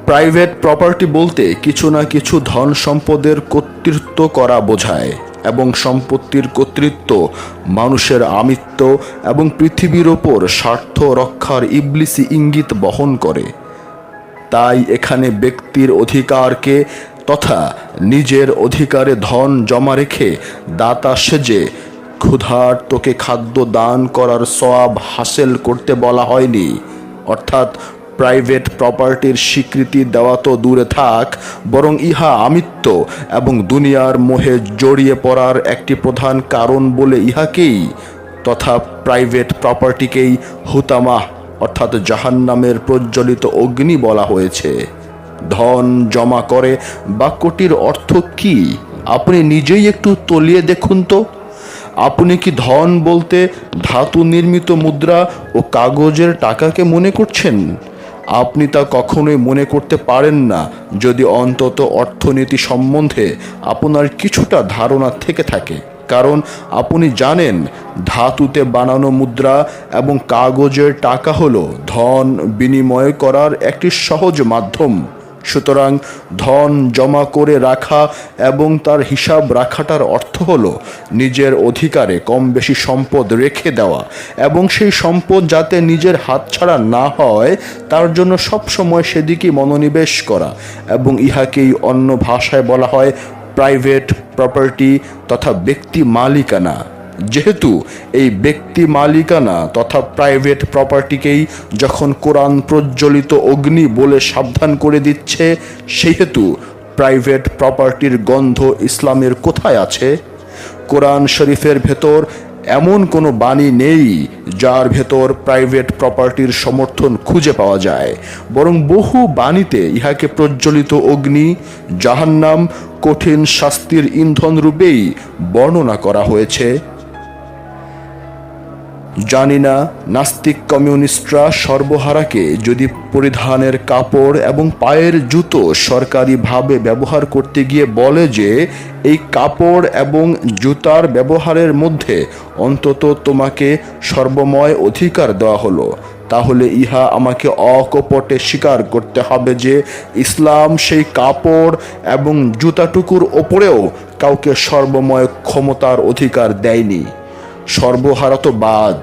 প্রাইভেট প্রপার্টি বলতে কিছু না কিছু ধন সম্পদের কর্তৃত্ব করা বোঝায় এবং সম্পত্তির কর্তৃত্ব মানুষের আমিত্ব এবং পৃথিবীর ওপর স্বার্থ রক্ষার ইবলিসি ইঙ্গিত বহন করে। তাই এখানে ব্যক্তির অধিকারকে তথা নিজের অধিকারে ধন জমা রেখে দাতা সেজে ক্ষুধার্তকে খাদ্য দান করার সওয়াব হাসিল করতে বলা হয়নি। অর্থাৎ প্রাইভেট প্রপার্টির স্বীকৃতি দেওয়া তো দূরে থাক, বরং ইহা আমিত্ব এবং দুনিয়ার মোহে জড়িয়ে পড়ার একটি প্রধান কারণ বলে ইহাকেই তথা প্রাইভেট প্রপার্টিকেই হুতামাহ অর্থাৎ জাহান্নামের প্রজ্বলিত অগ্নি বলা হয়েছে। ধন জমা করে বাক্যটির অর্থ কি আপনি নিজেই একটু তলিয়ে দেখুন তো। আপনি কি ধন বলতে ধাতু নির্মিত মুদ্রা ও কাগজের টাকাকে মনে করছেন? আপনি তা কখনোই মনে করতে পারেন না যদি অন্তত অর্থনীতি সম্বন্ধে আপনার কিছুটা ধারণা থেকে থাকে, কারণ আপনি জানেন ধাতুতে বানানো মুদ্রা এবং কাগজের টাকা হলো ধন বিনিময় করার একটি সহজ মাধ্যম। সুতরাং ধন জমা করে রাখা এবং তার হিসাব রাখাটার অর্থ হলো নিজের অধিকারে কম বেশি সম্পদ রেখে দেওয়া এবং সেই সম্পদ যাতে নিজের হাতছাড়া না হয় তার জন্য সবসময় সেদিকে মনোনিবেশ করা, এবং ইহাকেই অন্য ভাষায় বলা হয় প্রাইভেট প্রপার্টি তথা ব্যক্তি মালিকানা। যেহেতু এই ব্যক্তি মালিকানা তথা প্রাইভেট প্রপার্টিকেই যখন কোরআন প্রজ্বলিত অগ্নি বলে সাবধান করে দিচ্ছে, সেহেতু প্রাইভেট প্রপার্টির গন্ধ ইসলামের কোথায় আছে? কোরআন শরীফের ভেতর এমন কোনো বাণী নেই যার ভেতর প্রাইভেট প্রপার্টির সমর্থন খুঁজে পাওয়া যায়, বরং বহু বাণীতে ইহাকে প্রজ্বলিত অগ্নি, জাহান্নাম, কঠিন শাস্তির ইন্ধন রূপেই বর্ণনা করা হয়েছে। জানি না নাস্তিক কমিউনিস্টরা সর্বহারাকে যদি পরিধানের কাপড় এবং পায়ের জুতো সরকারিভাবে ব্যবহার করতে গিয়ে বলে যে এই কাপড় এবং জুতার ব্যবহারের মধ্যে অন্তত তোমাকে সর্বময় অধিকার দেওয়া হলো, তাহলে ইহা আমাকে অকপটে স্বীকার করতে হবে যে ইসলাম সেই কাপড় এবং জুতাটুকুর ওপরেও কাউকে সর্বময় ক্ষমতার অধিকার দেয়নি। সর্বহারা তো বাদ,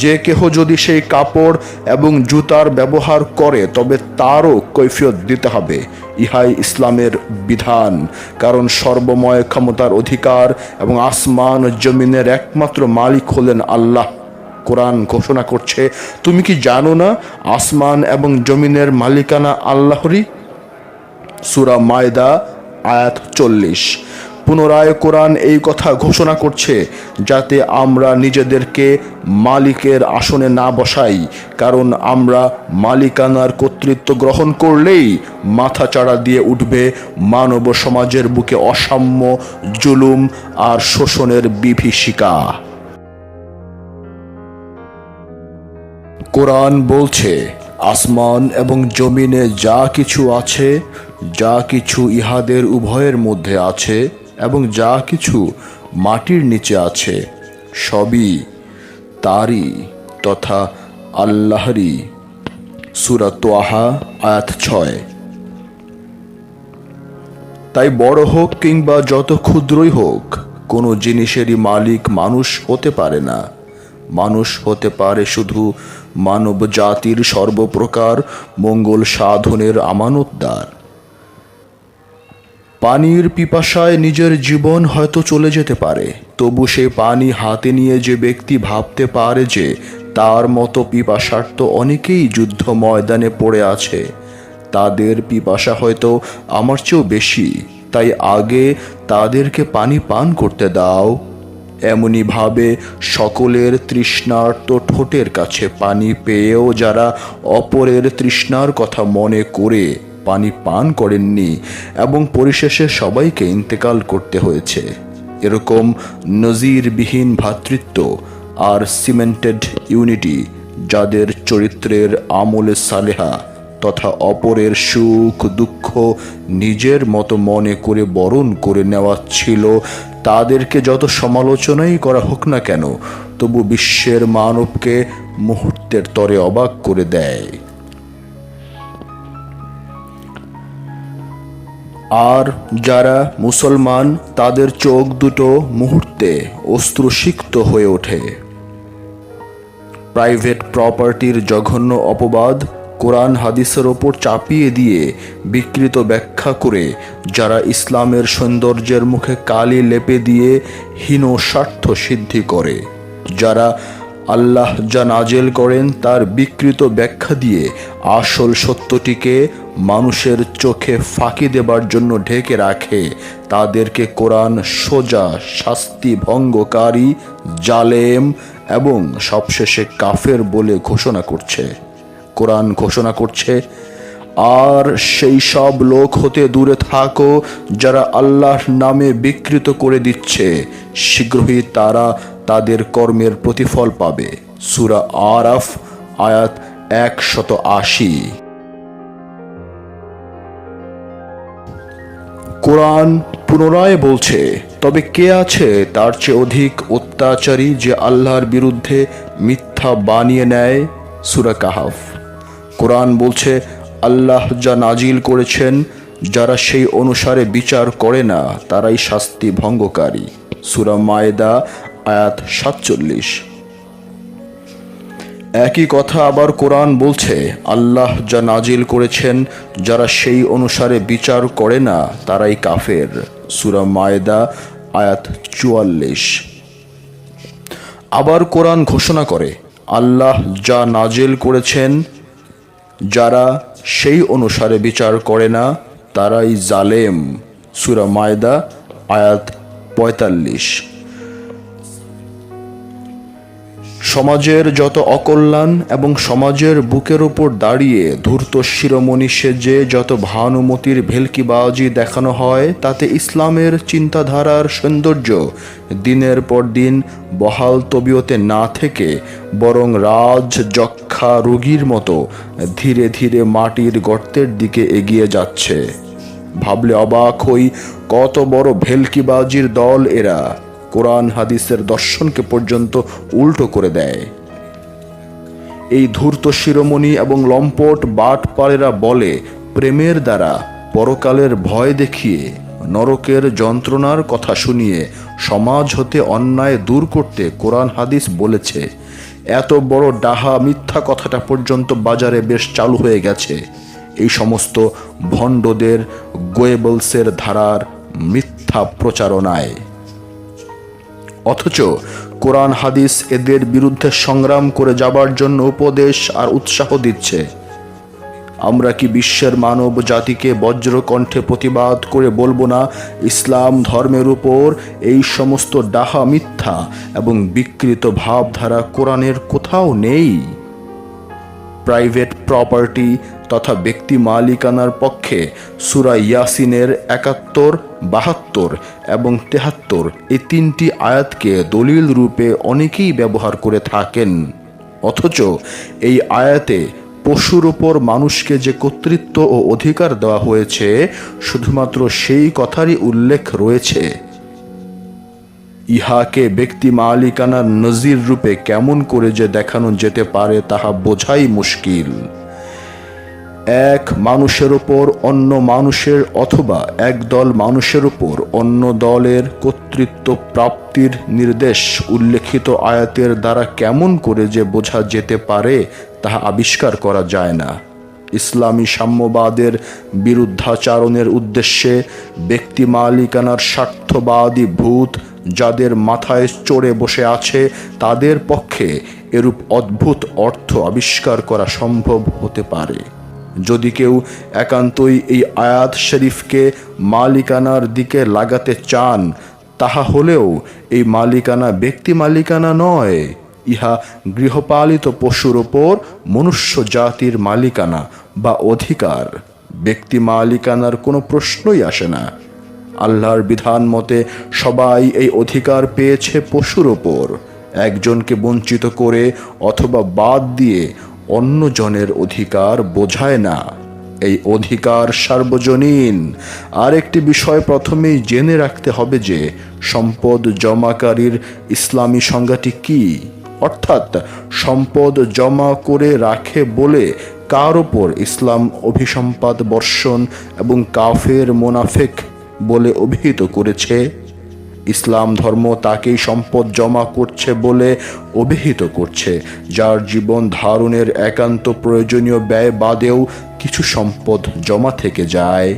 যে কেহ যদি সেই কাপড় এবং জুতার ব্যবহার করে তবে তারও কৈফিয়ত দিতে হবে। ইহাই ইসলামের বিধান, কারণ সর্বময় ক্ষমতার অধিকার এবং আসমান ও জমিনের একমাত্র মালিক হলেন আল্লাহ। কোরআন ঘোষণা করছে, তুমি কি জানো না আসমান এবং জমিনের মালিকানা আল্লাহরই? সূরা মায়দা আয়াত 40। পুনরায় কোরআন এই কথা ঘোষণা করছে যাতে আমরা নিজেদেরকে মালিকের আসনে না বসাই, কারণ আমরা মালিকানার কর্তৃত্ব গ্রহণ করলেই মাথা চাড়া দিয়ে উঠবে মানব সমাজের বুকে অসাম্য, জুলুম আর শোষণের বিভীষিকা। কোরআন বলছে আসমান এবং জমিনে যা কিছু আছে যা কিছু ইহাদের উভয়ের মধ্যে আছে এবং যা কিছু মাটির নিচে আছে সবই তারই তথা আল্লাহরই। সূরা তোহা আয়াত 6। তাই বড় হোক কিংবা যত ক্ষুদ্রই হোক, কোনো জিনিসেরই মালিক মানুষ হতে পারে না। মানুষ হতে পারে শুধু মানব জাতির সর্বপ্রকার মঙ্গল সাধনের আমানতদার। পানির পিপাসায় নিজের জীবন হয়তো চলে যেতে পারে, তবু সে পানি হাতে নিয়ে যে ব্যক্তি ভাবতে পারে যে তার মতো পিপাসার্ত অনেকেই যুদ্ধ ময়দানে পড়ে আছে, তাদের পিপাসা হয়তো আমার চেয়েও বেশি, তাই আগে তাদেরকে পানি পান করতে দাও। এমনিভাবে সকলের তৃষ্ণার্ত ঠোঁটের কাছে পানি পেয়েও যারা অপরের তৃষ্ণার কথা মনে করে পানি পান করেননি এবং পরিশেষে সবাইকে ইন্তেকাল করতে হয়েছে, এরকম নজিরবিহীন ভ্রাতৃত্ব আর সিমেন্টেড ইউনিটি যাদের চরিত্রের আমলে সালেহা তথা অপরের সুখ দুঃখ নিজের মতো মনে করে বরণ করে নেওয়া ছিল, তাদেরকে যত সমালোচনাই করা হোক না কেন, তবু বিশ্বের মানবকে মুহূর্তের তরে অবাক করে দেয়। আর যারা মুসলমান, তাদের চোখ দুটো মুহূর্তে অশ্রুসিক্ত হয়ে ওঠে। প্রাইভেট প্রপার্টির জঘন্য অপবাদ কোরআন হাদিসের ওপর চাপিয়ে দিয়ে বিকৃত ব্যাখ্যা করে যারা ইসলামের সৌন্দর্যের মুখে কালি লেপে দিয়ে হীন স্বার্থ সিদ্ধি করে, যারা আল্লাহ যা নাজেল করেন তার বিকৃত ব্যাখ্যা দিয়ে আসল সত্যটিকে মানুষের চোখে ফাঁকি দেবার জন্য ঢেকে রাখে, তাদেরকে কোরআন সোজা শাস্তি ভঙ্গকারী, জালেম এবং সবশেষে কাফের বলে ঘোষণা করছে। কোরআন ঘোষণা করছে, আর সেই সব লোক হতে দূরে থাকো যারা আল্লাহর নামে বিকৃত করে দিচ্ছে, শীঘ্রই তারা তাদের কর্মের প্রতিফল পাবে। সূরা আরাফ আয়াত 180। কোরআন পুনরায় বলছে, তবে কে আছে তার চেয়ে অধিক অত্যাচারী যে আল্লাহর বিরুদ্ধে মিথ্যা বানিয়ে নেয়? সূরা কাহাফ। কোরআন বলছে, আল্লাহ যা নাজিল করেছেন যারা সেই অনুসারে বিচার করে না তারাই শাস্তি ভঙ্গকারী। সূরা মায়েদা আয়াত 47। একই কথা আবার কোরআন বলছে, আল্লাহ যা নাজিল করেছেন যারা সেই অনুসারে বিচার করে না তারাই কাফের। সূরা মায়েদা আয়াত 44। আবার কোরআন ঘোষণা করে, আল্লাহ যা নাজিল করেছেন যারা সেই অনুসারে বিচার করে না তারাই জালেম। সূরা মায়েদা আয়াত 45। সমাজের যত অকল্যাণ এবং সমাজের বুকের ওপর দাঁড়িয়ে ধূর্ত শিরোমণি সেজে যত ভানুমতির ভেলকিবাজি দেখানো হয়, তাতে ইসলামের চিন্তাধারার সৌন্দর্য দিনের পর দিন বহাল তবিয়তে না থেকে বরং রাজ যক্ষা রোগীর মতো ধীরে ধীরে মাটির গর্তের দিকে এগিয়ে যাচ্ছে। ভাবলে অবাক হই, কত বড় ভেলকিবাজির দল এরা! কোরআন হাদিসের দর্শনকে পর্যন্ত উল্টো করে দেয়। এই ধূর্ত শিরোমণি এবং লম্পট বাটপাড়েরা বলে, প্রেমের দ্বারা পরকালের ভয় দেখিয়ে নরকের যন্ত্রণার কথা শুনিয়ে সমাজ হতে অন্যায় দূর করতে কোরআন হাদিস বলেছে। এত বড় ডাহা মিথ্যা কথাটা পর্যন্ত বাজারে বেশ চালু হয়ে গেছে এই সমস্ত ভণ্ডদের গোয়েবলসের ধারার মিথ্যা প্রচারণায়। অথচ কোরআন হাদিস এদের বিরুদ্ধে সংগ্রাম করে যাবার জন্য উপদেশ আর উৎসাহ দিচ্ছে। আমরা কি বিশ্বের মানব জাতিকে বজ্রকণ্ঠে প্রতিবাদ করে বলবো না, ইসলাম ধর্মের উপর এই সমস্ত ডাহা মিথ্যা এবং বিকৃত ভাবধারা কোরআনের কোথাও নেই? প্রাইভেট প্রপার্টি তথা ব্যক্তি মালিকানার পক্ষে সূরা ইয়াসিনের 71, 72 এবং 73 এই তিনটি আয়াতকে দলিল রূপে অনেকেই ব্যবহার করে থাকেন। অথচ এই আয়াতে পশুর উপর মানুষকে যে কর্তৃত্ব ও অধিকার দেওয়া হয়েছে, শুধুমাত্র সেই কথারই উল্লেখ রয়েছে। ইহাকে ব্যক্তি মালিকানার নজির রূপে কেমন করে যে দেখানো যেতে পারে তাহা বোঝাই মুশকিল। এক মানুষের উপর অন্য মানুষের অথবা একদল মানুষের উপর অন্য দলের কর্তৃত্ব প্রাপ্তির নির্দেশ উল্লেখিত আয়াতের দ্বারা কেমন করে যে বোঝা যেতে পারে তাহা আবিষ্কার করা যায় না। ইসলামী সাম্যবাদের বিরুদ্ধাচারণের উদ্দেশ্যে ব্যক্তি মালিকানার স্বার্থবাদী ভূত যাদের মাথায় চড়ে বসে আছে, তাদের পক্ষে এরূপ অদ্ভুত অর্থ আবিষ্কার করা সম্ভব হতে পারে। যদি কেউ একান্তই এই আয়াত শরীফকে মালিকানার দিকে লাগাতে চান, তাহা হলেও এই মালিকানা ব্যক্তি মালিকানা নয়, ইহা গৃহপালিত পশুর ওপর মনুষ্য জাতির মালিকানা বা অধিকার। ব্যক্তি মালিকানার কোনো প্রশ্নই আসে না। আল্লাহর বিধান মতে সবাই এই অধিকার পেয়েছে পশুর ওপর। একজনকে বঞ্চিত করে অথবা বাদ দিয়ে অন্যজনের অধিকার বোঝায় না। এই অধিকার সার্বজনীন। আরেকটি বিষয় প্রথমেই জেনে রাখতে হবে যে সম্পদ জমাকারীর ইসলামী সংজ্ঞাটি কি, অর্থাৎ সম্পদ জমা করে রাখে বলে কার ওপর ইসলাম অভিসম্পাদ বর্ষণ এবং কাফের মোনাফেক বলে অভিহিত করেছে। ইসলাম ধর্ম তাকেই সম্পদ জমা করছে বলে অভিহিত করছে যার জীবন ধারণের একান্ত প্রয়োজনীয় ব্যয় বাদেও কিছু সম্পদ জমা থেকে যায়।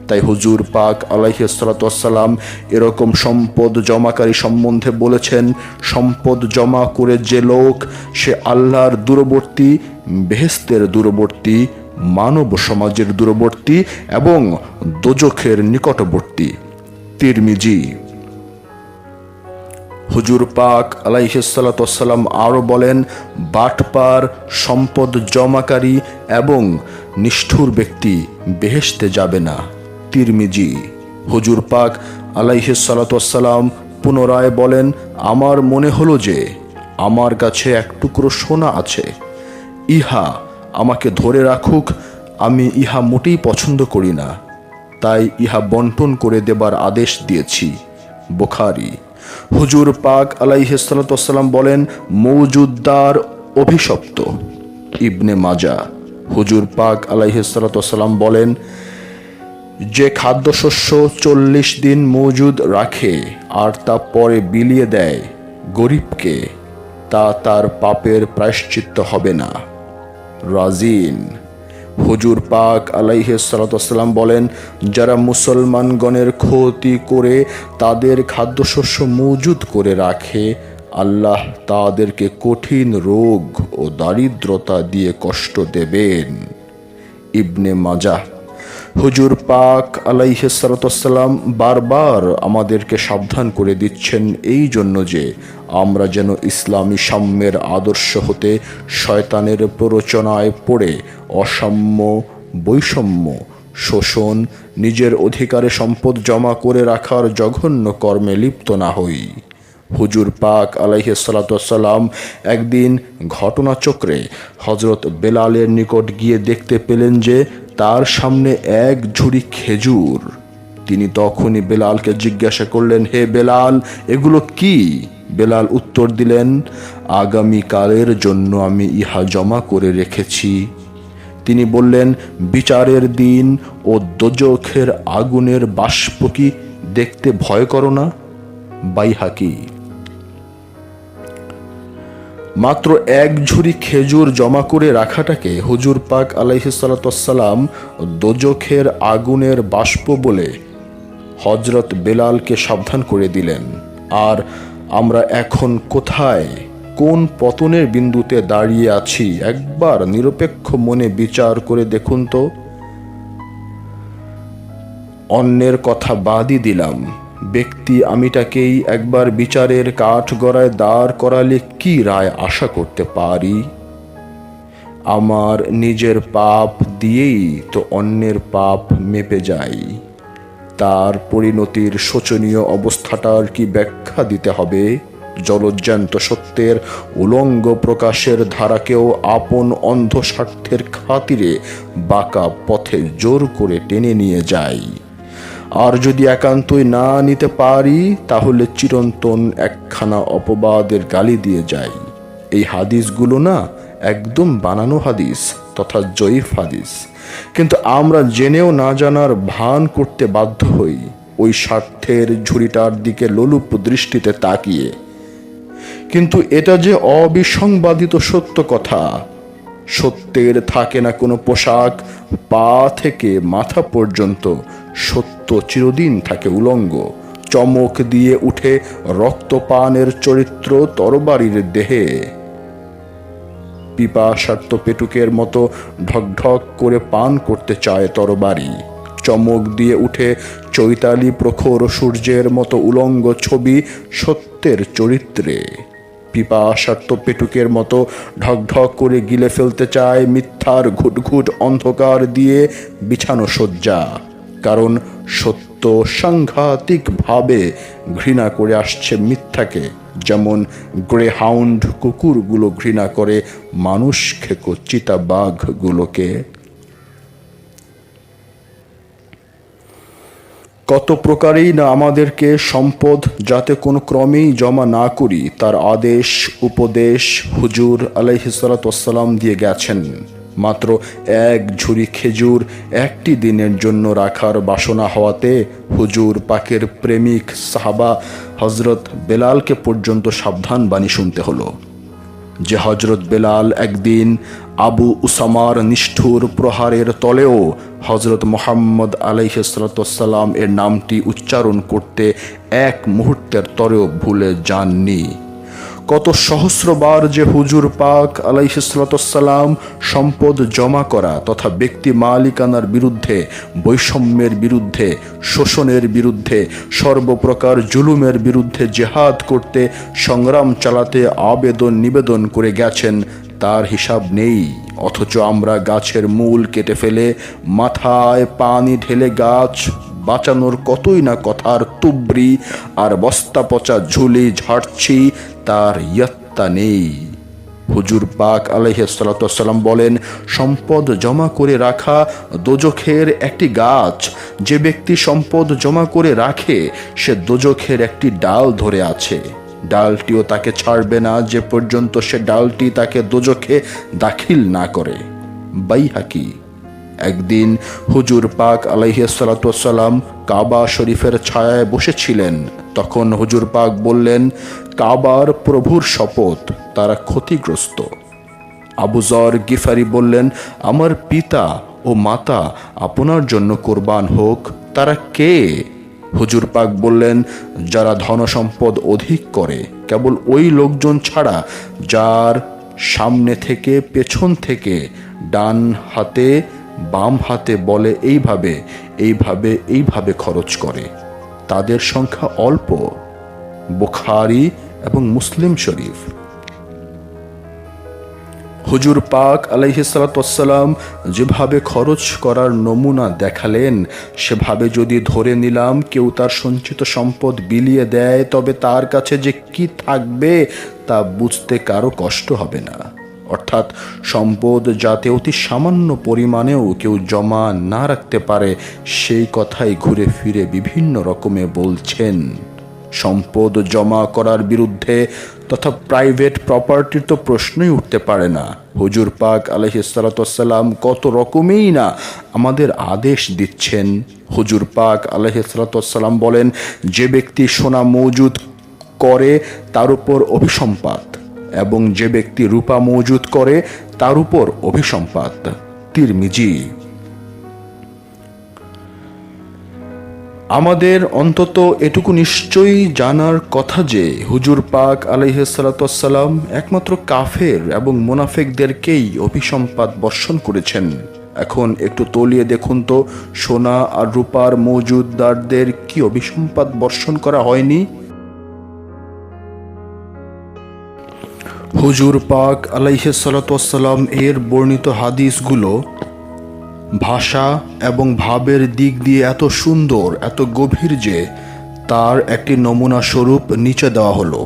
তাই হুজুর পাক আলাইহিস সালাতু ওয়াস সালাম এরকম সম্পদ জমাকারী সম্বন্ধে বলেছেন, সম্পদ জমা করে যে লোক, সে আল্লাহর দূরবর্তী, বেহেশতের দূরবর্তী, মানব সমাজের দূরবর্তী এবং দোজখের নিকটবর্তী। তিরমিজি। হুজুর পাক আলাইহিস সালাতু ওয়াস সালাম আরও বলেন, বাটপার, সম্পদ জমাকারী এবং নিষ্ঠুর ব্যক্তি বেহেশতে যাবে না। তিরমিজি। হুজুর পাক আলাইহিস সালাতু ওয়াস সালাম পুনরায় বলেন, আমার মনে হলো যে আমার কাছে এক টুকরো সোনা আছে, ইহা আমাকে ধরে রাখুক, আমি ইহা মোটেই পছন্দ করি না, তাই ইহা বন্টন করে দেবার আদেশ দিয়েছি। বুখারী। হুজুর পাক আলাইহিস সালাতু ওয়াস সালাম বলেন, মওজুদার অভিশপ্ত। ইবনে মাজাহ। হুজুর পাক আলাইহিস সালাতু ওয়াস সালাম বলেন, যে খাদ্যশস্য 40 দিন মজুদ রাখে আর তা পরে বিলিয়ে দেয় গরিবকে, তা তার পাপের প্রায়শ্চিত্ত হবে না। রাজিন। হুজুর পাক আলাইহিস সালাতু ওয়াস সালাম বলেন, যারা মুসলমানগণের ক্ষতি করে তাদের খাদ্যশস্য মজুদ করে রাখে, আল্লাহ তাদেরকে কঠিন রোগ ও দারিদ্রতা দিয়ে কষ্ট দেবেন। ইবনে মাজাহ। হুজুর পাক আলাইহিস সালাতু ওয়াস সালাম বারবার আমাদেরকে সাবধান করে দিচ্ছেন এই জন্য যে আমরা যেন ইসলামী সাম্যের আদর্শ হতে শয়তানের প্ররোচনায় পড়ে অসাম্য, বৈষম্য, শোষণ, নিজের অধিকারে সম্পদ জমা করে রাখার জঘন্য কর্মে লিপ্ত না হই। হুজুর পাক আলাইহিস সালাতু ওয়াস সালাম একদিন ঘটনাচক্রে হযরত বেলালের নিকট গিয়ে দেখতে পেলেন যে তার সামনে এক ঝুড়ি খেজুর। তিনি তখনই বেলালকে জিজ্ঞাসা করলেন, হে বেলাল, এগুলো কি? বেলাল উত্তর দিলেন, আগামীকালের জন্য আমি ইহা জমা করে রেখেছি। তিনি বললেন, বিচারের দিন ও দোজখের আগুনের বাষ্প কি দেখতে ভয় করো না? বাইহাকি। মাত্র এক ঝুড়ি খেজুর জমা করে রাখাটাকে হুজুর পাক আলাইহিস সালাতু ওয়াস সালাম দোজখের আগুনের বাষ্প বলে হযরত বেলালকে সাবধান করে দিলেন। আর আমরা এখন কোথায়, কোন পতনের বিন্দুতে দাঁড়িয়ে আছি একবার নিরপেক্ষ মনে বিচার করে দেখুন তো। অন্যের কথা বাদই দিলাম, ব্যক্তি আমিটাকেই একবার বিচারের কাঠগড়ায় দাঁড় করালে কি রায় আশা করতে পারি? আমার নিজের পাপ দিয়েই তো অন্যের পাপ মেপে যায়। তার পরিণতির শোচনীয় অবস্থাটার কি ব্যাখ্যা দিতে হবে? জলজ্যান্ত সত্যের উলঙ্গ প্রকাশের ধারাকেও আপন অন্ধ স্বার্থের খাতিরে বাঁকা পথে জোর করে টেনে নিয়ে যায়। আর যদি একান্তই না নিতে পারি তাহলে চিরন্তন একখানা অপবাদের গালি দিয়ে যাই। এই হাদিসগুলো না একদম বানানো হাদিস তথা জয়ীফ হাদিস, কিন্তু আমরা জেনেও না জানার ভান করতে বাধ্য হই ওই স্বার্থের ঝুড়িটার দিকে লোলুপ দৃষ্টিতে তাকিয়ে। কিন্তু এটা যে অবিসংবাদিত সত্য কথা। সত্যের থাকে না কোনো পোশাক, পা থেকে মাথা পর্যন্ত সত্য চিরদিন থাকে উলঙ্গ। চমক দিয়ে উঠে রক্তপানের চরিত্র তরবারির দেহে। পিপাসার্ত পেটুকের মতো ঢকঢক করে পান করতে চায় তরবারি। চমক দিয়ে উঠে চৈতালি প্রখর সূর্যের মতো উলঙ্গ ছবি সত্যের চরিত্রে। পিপাসার্ত পেটুকের মতো ঢকঢক করে গিলে ফেলতে চায় মিথ্যার ঘুটঘুট অন্ধকার দিয়ে বিছানো শয্যা। কারণ সত্য সাংঘাতিকভাবে ঘৃণা করে আসছে মিথ্যাকে, যেমন গ্রে হাউন্ড কুকুরগুলো ঘৃণা করে মানুষ খেকো চিতাবাঘগুলোকে। কত প্রকারেই না আমাদেরকে সম্পদ যাতে কোনো ক্রমেই জমা না করি তার আদেশ উপদেশ হুজুর আলাইহিসসালাম দিয়ে গেছেন। মাত্র এক ঝুড়ি খেজুর একটি দিনের জন্য রাখার বাসনা হওয়াতে হুজুর পাকের প্রেমিক সাহাবা হজরত বেলালকে পর্যন্ত সাবধান বাণী শুনতে হলো যে হজরত বেলাল একদিন আবু উসামার নিষ্ঠুর প্রহারের তলেও হজরত মুহাম্মদ আলাইহিসসালাম এর নামটি উচ্চারণ করতে এক মুহূর্তের তরেও ভুলে যাননি। কত সহস্রবার যে হুজুর পাক আলাইহিসসালাম সম্পদ জমা করা তথা ব্যক্তি মালিকানার বিরুদ্ধে, বৈষম্যের বিরুদ্ধে, শোষণের বিরুদ্ধে, সর্বপ্রকার জুলুমের বিরুদ্ধে জেহাদ করতে সংগ্রাম চালাতে আবেদন নিবেদন করে গেছেন তার হিসাব নেই। অথচ আমরা গাছের মূল কেটে ফেলে মাথায় পানি ঢেলে গাছ বাঁচানোর কতই না কথার তুবড়ি আর বস্তা পচা ঝুলি ঝাড়ছি, তার ইয়ত্তা নেই। হুজুর পাক আলাইহিসসালাম বলেন, সম্পদ জমা করে রাখা দোজখের একটি গাছ। যে ব্যক্তি সম্পদ জমা করে রাখে সে দোজখের একটি ডাল ধরে আছে। ডালটিও তাকে ছাড়বে না যে পর্যন্ত সে ডালটি তাকে দোজখে দাখিল না করে। বাইহাকি। একদিন হুজুর পাক আলাইহিসসালাম কাবা শরীফের ছায়ায় বসেছিলেন। তখন হুজুর পাক বললেন, কাবার প্রভুর শপথ তারা ক্ষতিগ্রস্ত। আবু যর গিফারি বললেন, আমার পিতা ও মাতা আপনার জন্য কোরবান হোক। তারা কে? হুজুর পাক বললেন, যারা ধনসম্পদ অধিক করে, কেবল ওই লোকজন ছাড়া যার সামনে থেকে পেছন থেকে ডান হাতে বাম হাতে বলে এইভাবে এইভাবে এইভাবে খরচ করে, তাদের সংখ্যা অল্প। বুখারী এবং মুসলিম শরীফ। হুজুর পাক আলাইহিসসালাম যেভাবে খরচ করার নমুনা দেখালেন, সেভাবে যদি ধরে নিলাম কেউ তার সঞ্চিত সম্পদ বিলিয়ে দেয়, তবে তার কাছে যে কি থাকবে তা বুঝতে কারো কষ্ট হবে না। অর্থাৎ সম্পদ যাতে অতি সামান্য পরিমাণেও কেউ জমা না রাখতে পারে, সেই কথাই ঘুরে ফিরে বিভিন্ন রকমে বলছেন। সম্পদ জমা করার বিরুদ্ধে তথা প্রাইভেট প্রপার্টির তো প্রশ্নই উঠতে পারে না। হুজুর পাক আলাইহিসসালাম কত রকমেই না আমাদের আদেশ দিচ্ছেন। হুজুর পাক আলাইহিসসালাম বলেন, যে ব্যক্তি সোনা মজুদ করে তার উপর অভিসম্পাত, এবং যে ব্যক্তি রূপা মজুদ করে তার উপর অভিসম্পাত। তিরমিজি। আমাদের অন্তত এটুকু নিশ্চয়ই জানার কথা যে হুজুর পাক আলাইহিসসালাম একমাত্র কাফের এবং মুনাফিকদেরকেই অভিসম্পাত বর্ষণ করেছেন। এখন একটু তলিয়ে দেখুন তো, সোনা আর রূপার মজুদদারদের কি অভিসম্পাত বর্ষণ করা হয়নি? হুজুর পাক আলাইহিসসালাম এর বর্ণিত হাদিসগুলো ভাষা এবং ভাবের দিক দিয়ে এত সুন্দর, এত গভীর যে তার একটি নমুনা স্বরূপ নিচে দেওয়া হলো।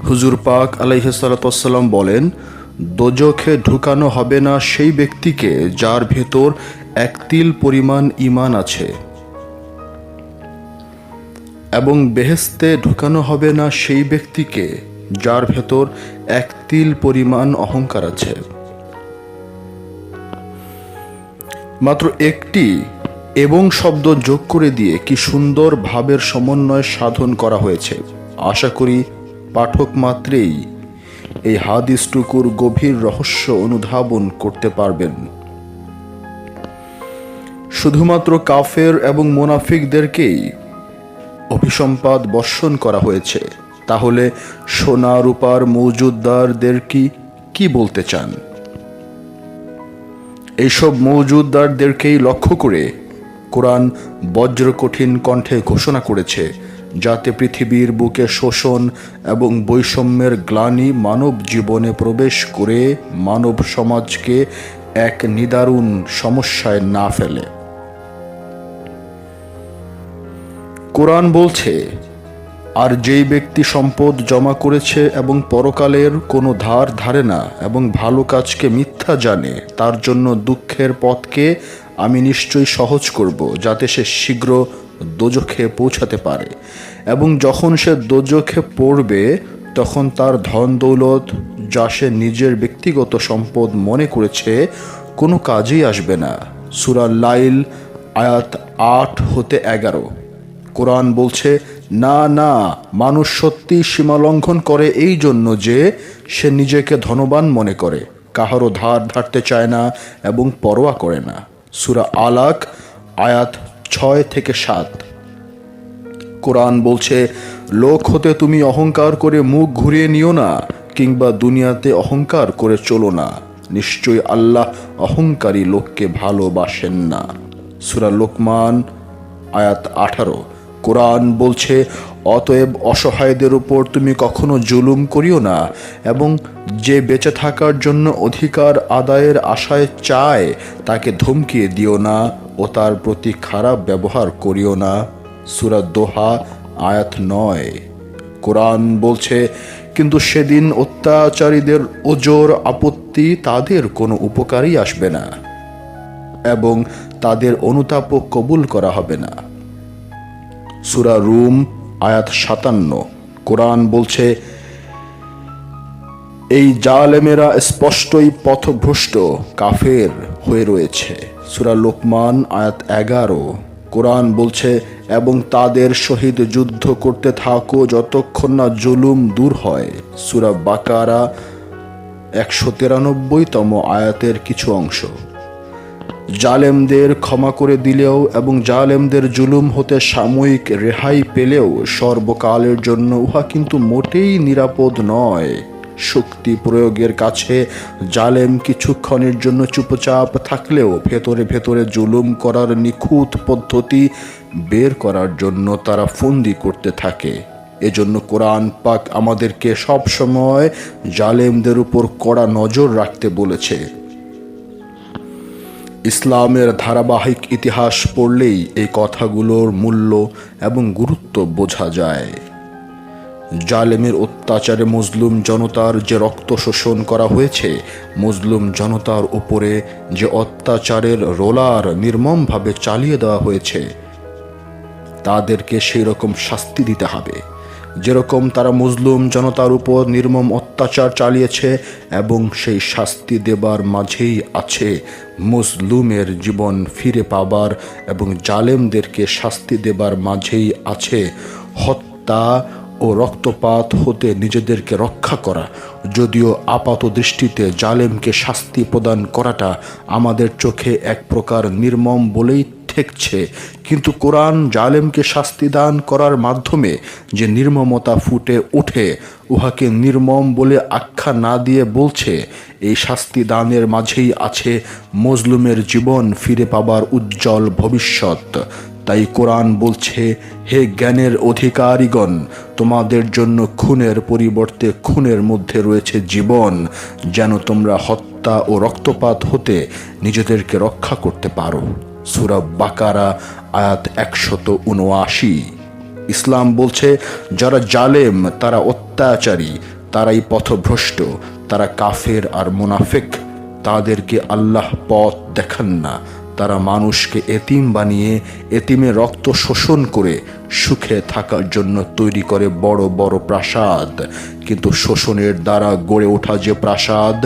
হুজুর পাক আলাইহিসসালাম বলেন, দোজখে ঢুকানো হবে না সেই ব্যক্তিকে যার ভেতর এক তিল পরিমাণ ঈমান আছে, এবং বেহেশতে ঢুকানো হবে না সেই ব্যক্তিকে যার ভেতর এক তিল পরিমাণ অহংকার আছে। মাত্র একটি এবং শব্দ যোগ করে দিয়ে কি সুন্দর ভাবের সমন্বয় সাধন করা হয়েছে। আশা করি পাঠক মাত্রেই এই হাদিসটুকুর গভীর রহস্য অনুধাবন করতে পারবেন। শুধুমাত্র কাফের এবং মুনাফিকদেরকেই অভিসম্পাদ বর্ষণ করা হয়েছে, তাহলে সোনা রূপার মৌজুদদারদের কি বলতে চান? এইসব মৌজুদদারদেরকেই লক্ষ্য করে কোরআন বজ্রকঠিন কণ্ঠে ঘোষণা করেছে, যাতে পৃথিবীর বুকে শোষণ এবং বৈষম্যের গ্লানি মানব জীবনে প্রবেশ করে মানব সমাজকে এক নিদারুণ সমস্যায় না ফেলে। কোরআন বলছে, আর যেই ব্যক্তি সম্পদ জমা করেছে এবং পরকালের কোনো ধার ধারে না এবং ভালো কাজকে মিথ্যা জানে, তার জন্য দুঃখের পথকে আমি নিশ্চয়ই সহজ করব, যাতে সে শীঘ্র দোজখে পৌঁছাতে পারে। এবং যখন সে দোজখে পড়বে, তখন তার ধন দৌলত, যা সে নিজের ব্যক্তিগত সম্পদ মনে করেছে, কোনো কাজেই আসবে না। সূরা লাইল আয়াত 8 হতে 11। কোরআন বলছে, না না, মানুষ সত্যি সীমা লঙ্ঘন করে এই জন্য যে সে নিজেকে ধনবান মনে করে, কাহারও ধার ধারতে চায় না এবং পরোয়া করে না। সূরা আলাক আয়াত 6 থেকে 7। কোরআন বলছে, লোক হতে তুমি অহংকার করে মুখ ঘুরিয়ে নিও না, কিংবা দুনিয়াতে অহংকার করে চলো না। নিশ্চয়ই আল্লাহ অহংকারী লোককে ভালোবাসেন না। সূরা লোকমান আয়াত 18। কোরআন বলছে, অতএব অসহায়দের উপর তুমি কখনো জুলুম করিও না, এবং যে বেঁচে থাকার জন্য অধিকার আদায়ের আশায় চায় তাকে ধমকিয়ে দিও না ও তার প্রতি খারাপ ব্যবহার করিও না। সূরা দোহা আয়াত 9। কোরআন বলছে, কিন্তু সেদিন অত্যাচারীদের ওজর আপত্তি তাদের কোনো উপকারই আসবে না এবং তাদের অনুতাপও কবুল করা হবে না। সূরা রুম আয়াত 57। কোরআন বলছে, এই জালেমেরা স্পষ্টই পথভ্রষ্ট কাফের হয়ে রয়েছে। সূরা লোকমান আয়াত 11। কোরআন বলছে, এবং তাদের সহিত যুদ্ধ করতে থাকো যতক্ষণ না জুলুম দূর হয়। সূরা বাকারা 193তম আয়াতের কিছু অংশ। জালেমদের ক্ষমা করে দিলেও এবং জালেমদের জুলুম হতে সাময়িক রেহাই পেলেও সর্বকালের জন্য উহা কিন্তু মোটেই নিরাপদ নয়। শক্তি প্রয়োগের কাছে জালেম কিছুক্ষণের জন্য চুপচাপ থাকলেও ভেতরে ভেতরে জুলুম করার নিখুঁত পদ্ধতি বের করার জন্য তারা ফন্দি করতে থাকে। এজন্য কোরআন পাক আমাদেরকে সব সময় জালেমদের উপর কড়া নজর রাখতে বলেছে। ইসলামের ধারাবাহিক ইতিহাস পড়লেই এই কথাগুলোর মূল্য এবং গুরুত্ব বোঝা যায়। জালেমের অত্যাচারে মজলুম জনতার যে রক্ত শোষণ করা হয়েছে, মজলুম জনতার উপরে যে অত্যাচারের রোলার নির্মমভাবে চালিয়ে দেওয়া হয়েছে, তাদেরকে সেই রকম শাস্তি দিতে হবে যেরকম তারা মজলুম জনতার উপর নির্মম অত্যাচার চালিয়েছে, এবং সেই শাস্তি দেবার মাঝেই আছে মজলুমের জীবন ফিরে পাবার, এবং জালেমদেরকে শাস্তি দেবার মাঝেই আছে হত্যা ও রক্তপাত হতে নিজেদেরকে রক্ষা করা। যদিও আপাত দৃষ্টিতে জালেমকে শাস্তি প্রদান করাটা আমাদের চোখে এক প্রকার নির্মম বলেই ঠেকছে, কিন্তু কোরআন জালেমকে শাস্তি দান করার মাধ্যমে যে নির্মমতা ফুটে ওঠে, উহাকে নির্মম বলে আখ্যা না দিয়ে বলছে এই শাস্তি দানের মাঝেই আছে মজলুমের জীবন ফিরে পাবার উজ্জ্বল ভবিষ্যৎ। তাই কোরআন বলছে, হে জ্ঞানের অধিকারীগণ, তোমাদের জন্য খুনের পরিবর্তে খুনের মধ্যে রয়েছে জীবন, যেন তোমরা হত্যা ও রক্তপাত হতে নিজেদেরকে রক্ষা করতে পারো। সূরা বাকারা আয়াত 179। ইসলাম বলছে, যারা জালেম তারা অত্যাচারী, তারাই পথভ্রষ্ট, তারা কাফের আর মুনাফিক। তাদেরকে আল্লাহ পথ দেখান না। তারা মানুষকে এতিম বানিয়ে এতিমের রক্ত শোষণ করে সুখে থাকার জন্য তৈরি করে বড় বড় প্রাসাদ, কিন্তু শোষণের দ্বারা গড়ে ওঠা যে প্রাসাদ,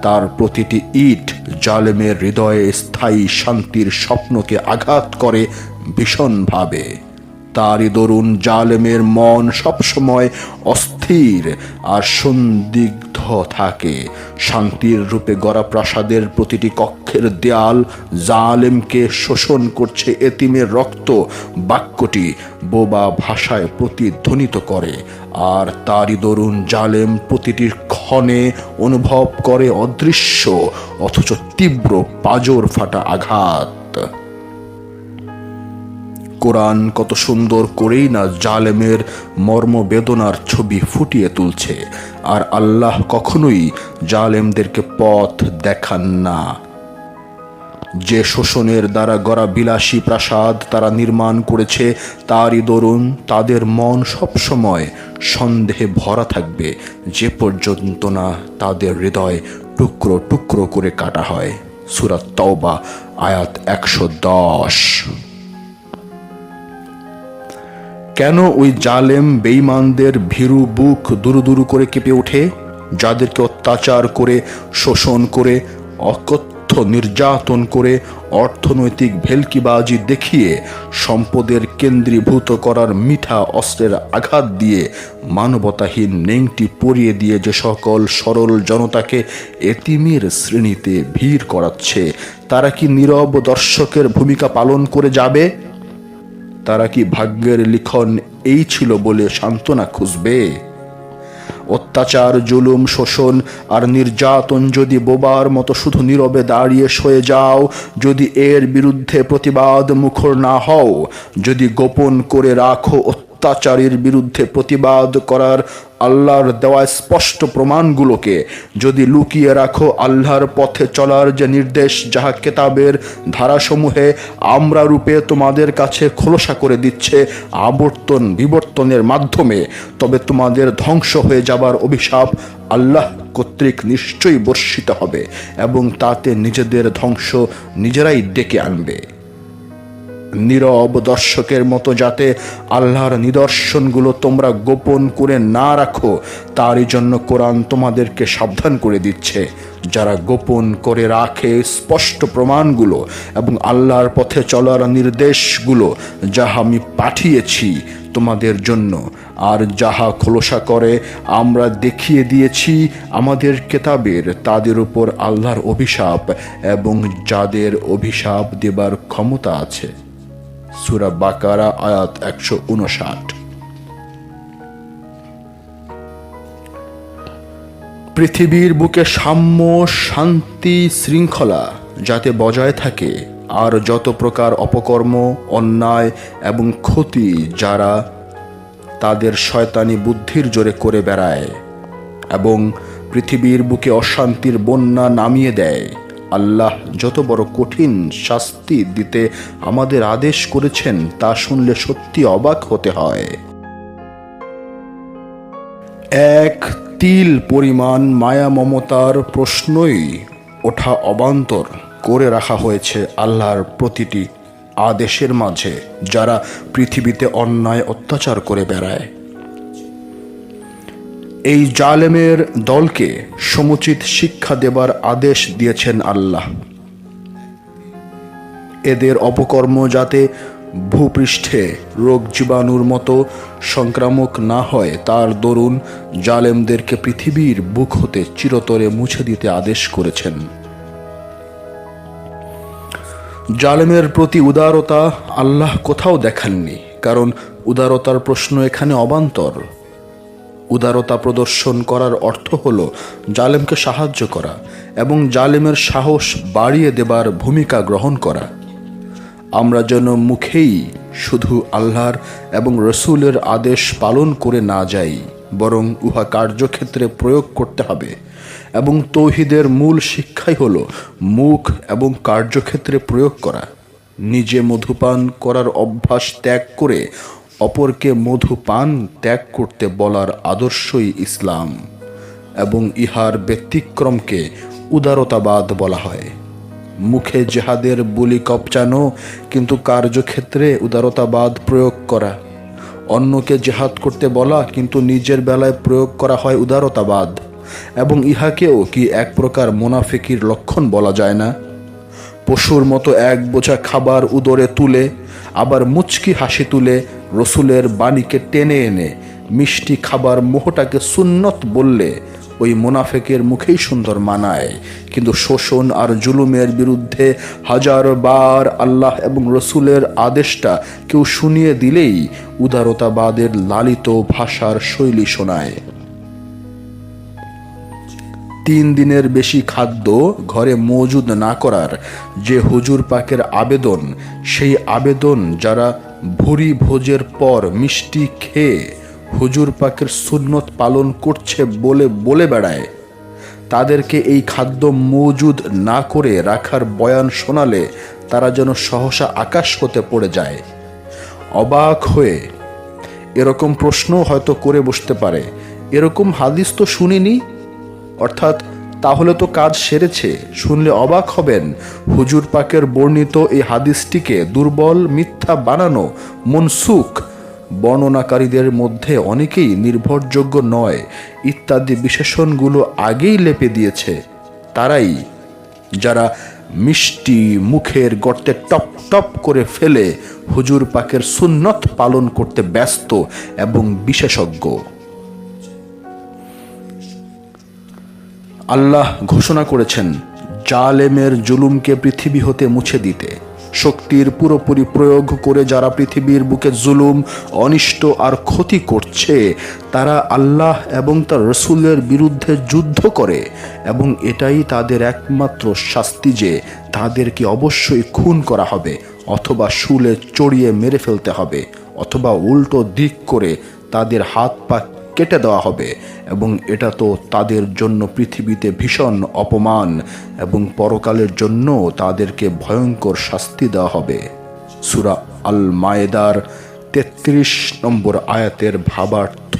তার প্রতিটি ইট জালেমের হৃদয়ে স্থায়ী শান্তির স্বপ্নকে আঘাত করে ভীষণভাবে। তারই দরুন জালেমের মন সবসময় অস্থির আর সন্দিগ্ধ থাকে। শান্তির রূপে গড়া প্রাসাদের প্রতিটি কক্ষের দেয়াল জালেমকে শোষণ করছে এতিমের রক্ত বাক্যটি বোবা ভাষায় প্রতিধ্বনিত করে। আর তারই দরুন জালেম প্রতিটি ক্ষণে অনুভব করে অদৃশ্য অথচ তীব্র পাঁজর ফাটা আঘাত। কোরআন কত সুন্দর করেই না জালেমের মর্মবেদনার ছবি ফুটিয়ে তুলছে। আর আল্লাহ কখনোই জালেমদেরকে পথ দেখান না। যে শোষণের দ্বারা গড়া বিলাসী প্রাসাদ তারা নির্মাণ করেছে, তারই দরুন তাদের মন সবসময় সন্দেহে ভরা থাকবে, যে পর্যন্ত না তাদের হৃদয় টুকরো টুকরো করে কাটা হয়। সূরা তাওবা আয়াত 110। কেন ওই জালেম বেঈমানদের ভীরু বুক দুরু দুরু করে কেঁপে ওঠে? যাদেরকে অত্যাচার করে, শোষণ করে, অকথ্য নির্যাতন করে, অর্থনৈতিক ভেলকিবাজি দেখিয়ে, সম্পদের কেন্দ্রীভূত করার মিঠা অস্ত্রের আঘাত দিয়ে, মানবতাহীন নেংটি পরিয়ে দিয়ে যে সকল সরল জনতাকে এতিমের শ্রেণীতে ভিড় করাচ্ছে, তারা কি নীরব দর্শকের ভূমিকা পালন করে যাবে? তারা কি ভাগ্যের লিখন এই ছিল বলে সান্ত্বনা খুঁজবে? অত্যাচার, জুলুম, শোষণ আর নির্যাতন যদি বোবার মতো শুধু নীরবে দাঁড়িয়ে সয়ে যাও, যদি এর বিরুদ্ধে প্রতিবাদ মুখর না হও, যদি গোপন করে রাখো অত্যাচারের বিরুদ্ধে প্রতিবাদ করার আল্লাহর দেওয়া স্পষ্ট প্রমাণগুলোকে, যদি লুকিয়ে রাখো আল্লাহর পথে চলার যে নির্দেশ, যাহা কেতাবের ধারাসমূহে আমরা রূপে তোমাদের কাছে খোলসা করে দিচ্ছে আবর্তন বিবর্তনের মাধ্যমে, তবে তোমাদের ধ্বংস হয়ে যাবার অভিশাপ আল্লাহ কর্তৃক নিশ্চয়ই বর্ষিত হবে এবং তাতে নিজেদের ধ্বংস নিজেরাই ডেকে আনবে। নীরব দর্শকের মতো যাতে আল্লাহর নিদর্শনগুলো তোমরা গোপন করে না রাখো, তারই জন্য কোরআন তোমাদেরকে সাবধান করে দিচ্ছে। যারা গোপন করে রাখে স্পষ্ট প্রমাণগুলো এবং আল্লাহর পথে চলার নির্দেশগুলো, যাহা আমি পাঠিয়েছি তোমাদের জন্য, আর যাহা খোলসা করে আমরা দেখিয়ে দিয়েছি আমাদের কেতাবের, তাদের উপর আল্লাহর অভিশাপ এবং যাদের অভিশাপ দেবার ক্ষমতা আছে। সূরা বাকারা আয়াত 159। পৃথিবীর বুকে সাম্য, শান্তি, শৃঙ্খলা যাতে বজায় থাকে, আর যত প্রকার অপকর্ম, অন্যায় এবং ক্ষতি যারা তাদের শয়তানি বুদ্ধির জোরে করে বেড়ায় এবং পৃথিবীর বুকে অশান্তির বন্যা নামিয়ে দেয়, আল্লাহ যত বড় কঠিন শাস্তি দিতে আমাদের আদেশ করেছেন তা শুনলে সত্যি অবাক হতে হয়। এক তিল পরিমাণ মায়া মমতার প্রশ্নই ওঠা অবান্তর করে রাখা হয়েছে আল্লাহর প্রতিটি আদেশের মাঝে, যারা পৃথিবীতে অন্যায় অত্যাচার করে বেড়ায়। এই জালেমের দলকে সমুচিত শিক্ষা দেবার আদেশ দিয়েছেন আল্লাহ। এদের অপকর্ম যাতে ভূপৃষ্ঠে রোগ জীবাণুর মতো সংক্রামক না হয়, তার দরুন জালেমদেরকে পৃথিবীর বুক হতে চিরতরে মুছে দিতে আদেশ করেছেন। জালেমের প্রতি উদারতা আল্লাহ কোথাও দেখাননি, কারণ উদারতার প্রশ্ন এখানে অবান্তর। উদারতা প্রদর্শন করার অর্থ হলো জালেমকে সাহায্য করা এবং জালেমের সাহস বাড়িয়ে দেবার ভূমিকা গ্রহণ করা। আমরা যেন মুখেই শুধু আল্লাহর এবং রসুলের আদেশ পালন করে না যাই, বরং উহা কার্যক্ষেত্রে প্রয়োগ করতে হবে। এবং তৌহিদের মূল শিক্ষাই হলো মুখ এবং কার্যক্ষেত্রে প্রয়োগ করা। নিজে মধুপান করার অভ্যাস ত্যাগ করে অপরকে মধুপান ত্যাগ করতে বলার আদর্শই ইসলাম। এবং ইহার ব্যতিক্রমকে উদারতাবাদ বলা হয়। মুখে জেহাদের বুলি কপচানো, কিন্তু কার্যক্ষেত্রে উদারতাবাদ প্রয়োগ করা। অন্যকে জেহাদ করতে বলা, কিন্তু নিজের বেলায় প্রয়োগ করা হয় উদারতাবাদ। এবং ইহাকেও কি এক প্রকার মুনাফিকির লক্ষণ বলা যায় না? পশুর মতো এক বোঝা খাবার উদরে তুলে, আবার মুচকি হাসি তুলে রসুলের বাণীকে টেনে এনে মিষ্টি খাবার মোহটাকে সুন্নত বললে ওই মুনাফিকের মুখেই সুন্দর মানায়। কিন্তু শোষণ আর জুলুমের বিরুদ্ধে হাজার বার আল্লাহ এবং রসুলের আদেশটা কেউ শুনিয়ে দিলেই উদারতাবাদের লালিত ভাষার শৈলী শোনায়। 3 দিনের বেশি খাদ্য ঘরে মজুদ না করার যে হুজুর পাকের আবেদন, সেই আবেদন যারা ভুরি ভোজের পর মিষ্টি খেয়ে হুজুর পাকের সুন্নত পালন করছে বলে বলে বেড়ায়, তাদেরকে এই খাদ্য মজুদ না করে রাখার বয়ান শোনালে তারা যেন সহসা আকাশ হতে পড়ে যায়। অবাক হয়ে এরকম প্রশ্ন হয়তো করে বসতে পারে, এরকম হাদিস তো শুনিনি, অর্থাৎ তাহলে তো কাজ সেরেছে। শুনলে অবাক হবেন, হুজুর পাকের বর্ণিত এই হাদিসটিকে দুর্বল, মিথ্যা বানানো, মনসুখ, বর্ণনাকারীদের মধ্যে অনেকেই নির্ভরযোগ্য নয় ইত্যাদি বিশেষণগুলো আগেই লেপে দিয়েছে। তারাই যারা মিষ্টি মুখের গর্তে টপ টপ করে ফেলে হুজুর পাকের সুন্নত পালন করতে ব্যস্ত এবং বিশেষজ্ঞ। আল্লাহ ঘোষণা করেছেন জালেমের জুলুমকে পৃথিবী হতে মুছে দিতে। শক্তির পুরোপুরি প্রয়োগ করে যারা পৃথিবীর বুকে জুলুম, অনিষ্ট আর ক্ষতি করছে, তারা আল্লাহ এবং তার রসুলের বিরুদ্ধে যুদ্ধ করে, এবং এটাই তাদের একমাত্র শাস্তি যে তাদেরকে অবশ্যই খুন করা হবে, অথবা শুলে চড়িয়ে মেরে ফেলতে হবে, অথবা উল্টো দিক করে তাদের হাত পা কেটে দেওয়া হবে। এবং এটা তো তাদের জন্য পৃথিবীতে ভীষণ অপমান, এবং পরকালের জন্য তাদেরকে ভয়ঙ্কর শাস্তি দেওয়া হবে। সূরা আল মায়েদার 33 নম্বর আয়াতের ভাবার্থ।